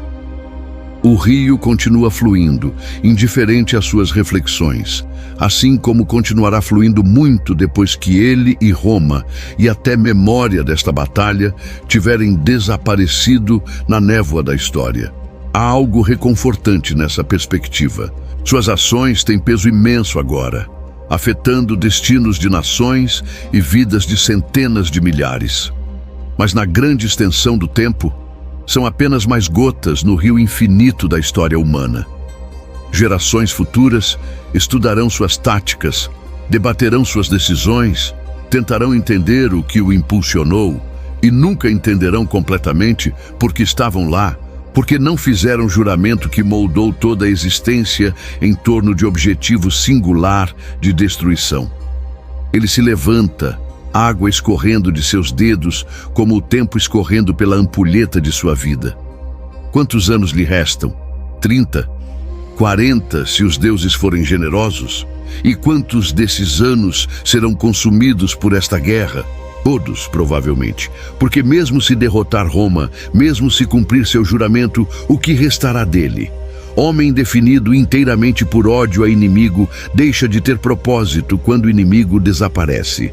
O rio continua fluindo, indiferente às suas reflexões, assim como continuará fluindo muito depois que ele e Roma, e até memória desta batalha, tiverem desaparecido na névoa da história. Há algo reconfortante nessa perspectiva. Suas ações têm peso imenso agora, afetando destinos de nações e vidas de centenas de milhares. Mas na grande extensão do tempo, são apenas mais gotas no rio infinito da história humana. Gerações futuras estudarão suas táticas, debaterão suas decisões, tentarão entender o que o impulsionou e nunca entenderão completamente porque estavam lá, porque não fizeram juramento que moldou toda a existência em torno de objetivo singular de destruição. Ele se levanta, água escorrendo de seus dedos, como o tempo escorrendo pela ampulheta de sua vida. Quantos anos lhe restam? 30? 40, se os deuses forem generosos? E quantos desses anos serão consumidos por esta guerra? Todos, provavelmente, porque mesmo se derrotar Roma, mesmo se cumprir seu juramento, o que restará dele? Homem definido inteiramente por ódio a inimigo deixa de ter propósito quando o inimigo desaparece.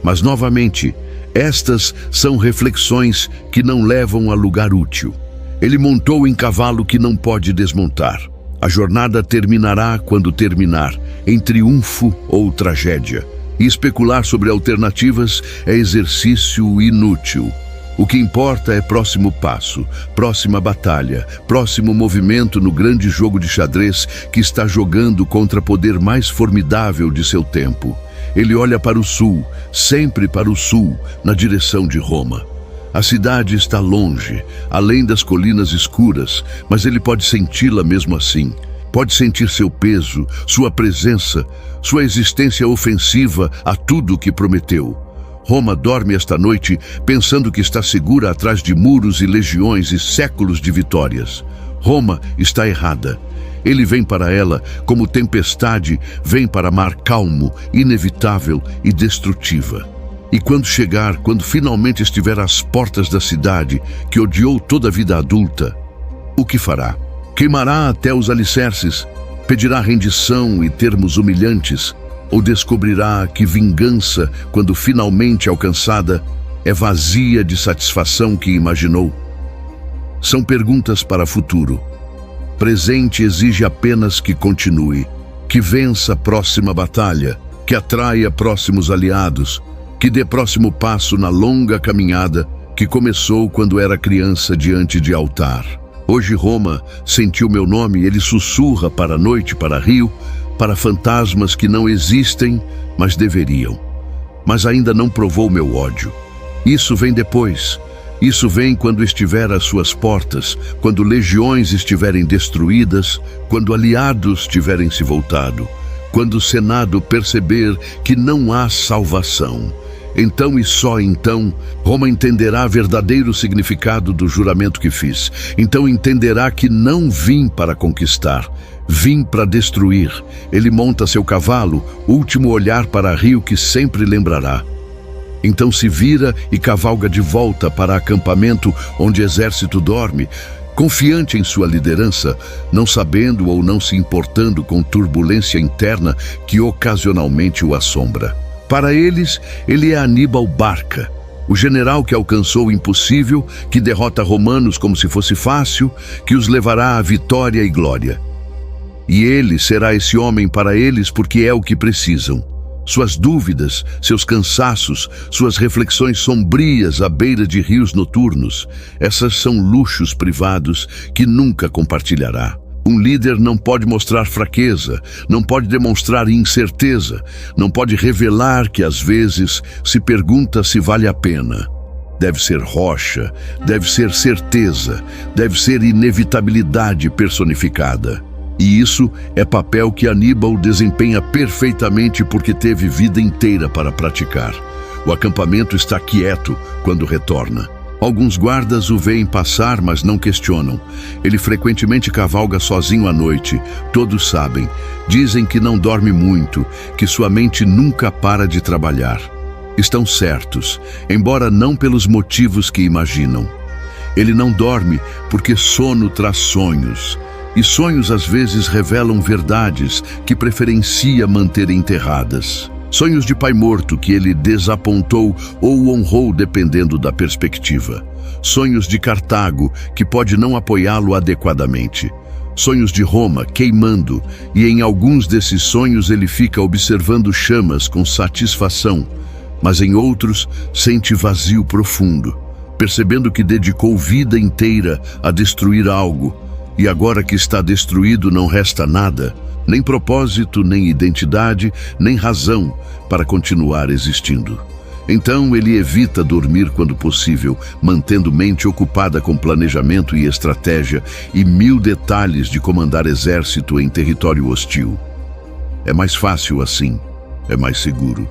Mas, novamente, estas são reflexões que não levam a lugar útil. Ele montou em cavalo que não pode desmontar. A jornada terminará quando terminar, em triunfo ou tragédia. E especular sobre alternativas é exercício inútil. O que importa é próximo passo, próxima batalha, próximo movimento no grande jogo de xadrez que está jogando contra o poder mais formidável de seu tempo. Ele olha para o sul, sempre para o sul, na direção de Roma. A cidade está longe, além das colinas escuras, mas ele pode senti-la mesmo assim. Pode sentir seu peso, sua presença, sua existência ofensiva a tudo o que prometeu. Roma dorme esta noite pensando que está segura atrás de muros e legiões e séculos de vitórias. Roma está errada. Ele vem para ela como tempestade vem para mar calmo, inevitável e destrutiva. E quando chegar, quando finalmente estiver às portas da cidade que odiou toda a vida adulta, o que fará? Queimará até os alicerces, pedirá rendição e termos humilhantes, ou descobrirá que vingança, quando finalmente alcançada, é vazia de satisfação que imaginou? São perguntas para o futuro. Presente exige apenas que continue, que vença a próxima batalha, que atraia próximos aliados, que dê próximo passo na longa caminhada que começou quando era criança diante de altar. Hoje Roma sentiu meu nome, ele sussurra para a noite, para rio, para fantasmas que não existem, mas deveriam. Mas ainda não provou meu ódio. Isso vem depois. Isso vem quando estiver às suas portas, quando legiões estiverem destruídas, quando aliados tiverem se voltado, quando o Senado perceber que não há salvação. Então e só então, Roma entenderá verdadeiro significado do juramento que fiz. Então entenderá que não vim para conquistar, vim para destruir. Ele monta seu cavalo, último olhar para rio que sempre lembrará. Então se vira e cavalga de volta para acampamento onde exército dorme, confiante em sua liderança, não sabendo ou não se importando com turbulência interna que ocasionalmente o assombra. Para eles, ele é Aníbal Barca, o general que alcançou o impossível, que derrota romanos como se fosse fácil, que os levará à vitória e glória. E ele será esse homem para eles porque é o que precisam. Suas dúvidas, seus cansaços, suas reflexões sombrias à beira de rios noturnos, essas são luxos privados que nunca compartilhará. Um líder não pode mostrar fraqueza, não pode demonstrar incerteza, não pode revelar que às vezes se pergunta se vale a pena. Deve ser rocha, deve ser certeza, deve ser inevitabilidade personificada. E isso é papel que Aníbal desempenha perfeitamente porque teve vida inteira para praticar. O acampamento está quieto quando retorna. Alguns guardas o veem passar, mas não questionam. Ele frequentemente cavalga sozinho à noite. Todos sabem. Dizem que não dorme muito, que sua mente nunca para de trabalhar. Estão certos, embora não pelos motivos que imaginam. Ele não dorme porque sono traz sonhos. E sonhos às vezes revelam verdades que preferencia manter enterradas. Sonhos de pai morto que ele desapontou ou honrou dependendo da perspectiva. Sonhos de Cartago que pode não apoiá-lo adequadamente. Sonhos de Roma queimando, e em alguns desses sonhos ele fica observando chamas com satisfação, mas em outros sente vazio profundo, percebendo que dedicou vida inteira a destruir algo, e agora que está destruído não resta nada, nem propósito, nem identidade, nem razão para continuar existindo. Então ele evita dormir quando possível, mantendo mente ocupada com planejamento e estratégia e 1000 detalhes de comandar exército em território hostil. É mais fácil assim, é mais seguro.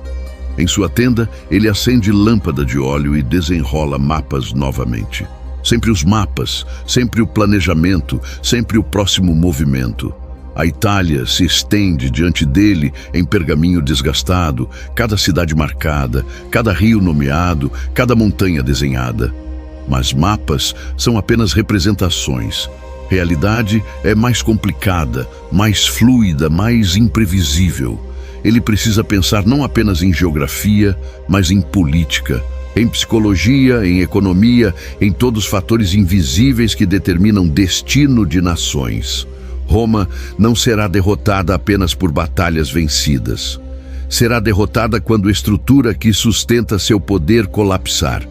Em sua tenda, ele acende lâmpada de óleo e desenrola mapas novamente. Sempre os mapas, sempre o planejamento, sempre o próximo movimento. A Itália se estende diante dele em pergaminho desgastado, cada cidade marcada, cada rio nomeado, cada montanha desenhada. Mas mapas são apenas representações. Realidade é mais complicada, mais fluida, mais imprevisível. Ele precisa pensar não apenas em geografia, mas em política, em psicologia, em economia, em todos os fatores invisíveis que determinam destino de nações. Roma não será derrotada apenas por batalhas vencidas. Será derrotada quando a estrutura que sustenta seu poder colapsar.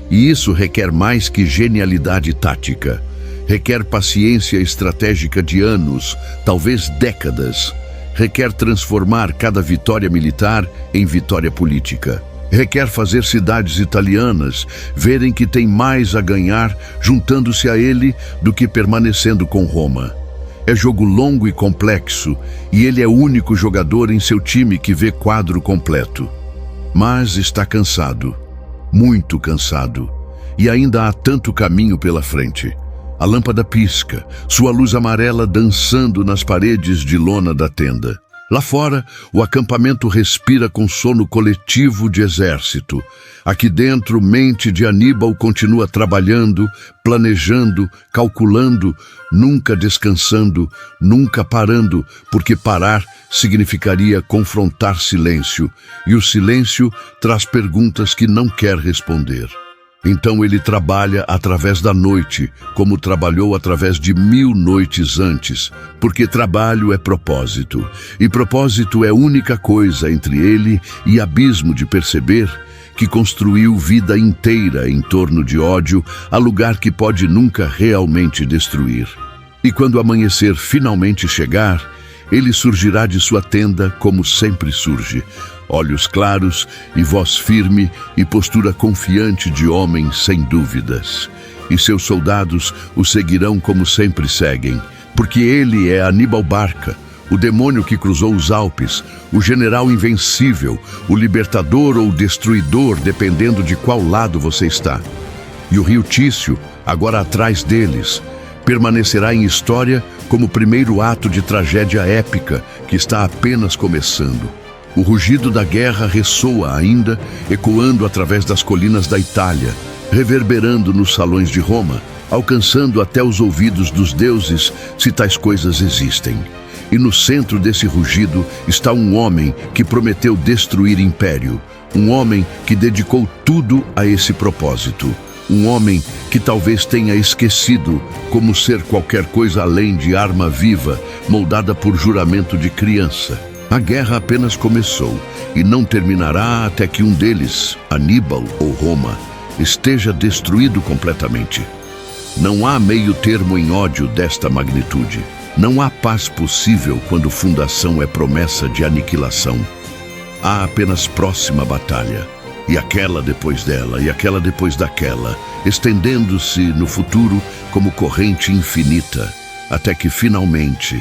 E isso requer mais que genialidade tática. Requer paciência estratégica de anos, talvez décadas. requer transformar cada vitória militar em vitória política. Requer fazer cidades italianas verem que tem mais a ganhar juntando-se a ele do que permanecendo com Roma. É jogo longo e complexo, e ele é o único jogador em seu time que vê quadro completo. Mas está cansado, muito cansado, e ainda há tanto caminho pela frente. A lâmpada pisca, sua luz amarela dançando nas paredes de lona da tenda. Lá fora, o acampamento respira com sono coletivo de exército. Aqui dentro, mente de Aníbal continua trabalhando, planejando, calculando, nunca descansando, nunca parando, porque parar significaria confrontar silêncio, e o silêncio traz perguntas que não quer responder. Então ele trabalha através da noite, como trabalhou através de 1000 noites antes, porque trabalho é propósito, e propósito é a única coisa entre ele e abismo de perceber que construiu vida inteira em torno de ódio, a lugar que pode nunca realmente destruir. E quando o amanhecer finalmente chegar, ele surgirá de sua tenda como sempre surge, olhos claros e voz firme e postura confiante de homem sem dúvidas. E seus soldados o seguirão como sempre seguem, porque ele é Aníbal Barca, o demônio que cruzou os Alpes, o general invencível, o libertador ou destruidor, dependendo de qual lado você está. E o rio Tício, agora atrás deles, permanecerá em história como o primeiro ato de tragédia épica que está apenas começando. O rugido da guerra ressoa ainda, ecoando através das colinas da Itália, reverberando nos salões de Roma, alcançando até os ouvidos dos deuses, se tais coisas existem. E no centro desse rugido está um homem que prometeu destruir império, um homem que dedicou tudo a esse propósito, um homem que talvez tenha esquecido como ser qualquer coisa além de arma viva, moldada por juramento de criança. A guerra apenas começou e não terminará até que um deles, Aníbal ou Roma, esteja destruído completamente. Não há meio termo em ódio desta magnitude. Não há paz possível quando fundação é promessa de aniquilação. Há apenas próxima batalha, e aquela depois dela, e aquela depois daquela, estendendo-se no futuro como corrente infinita, até que finalmente,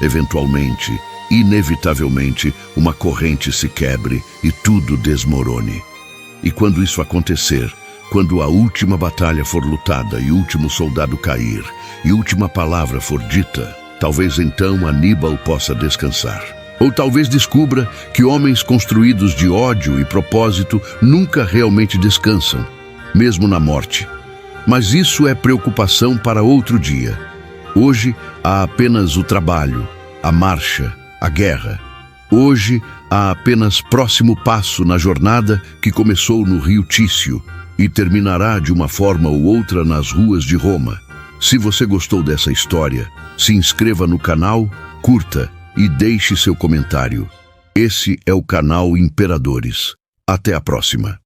eventualmente, inevitavelmente, uma corrente se quebre e tudo desmorone. E quando isso acontecer, quando a última batalha for lutada e o último soldado cair, e a última palavra for dita, talvez então Aníbal possa descansar. Ou talvez descubra que homens construídos de ódio e propósito nunca realmente descansam, mesmo na morte. Mas isso é preocupação para outro dia. Hoje há apenas o trabalho, a marcha, a guerra. Hoje há apenas próximo passo na jornada que começou no rio Tício e terminará de uma forma ou outra nas ruas de Roma. Se você gostou dessa história, se inscreva no canal, curta e deixe seu comentário. Esse é o canal Imperadores. Até a próxima.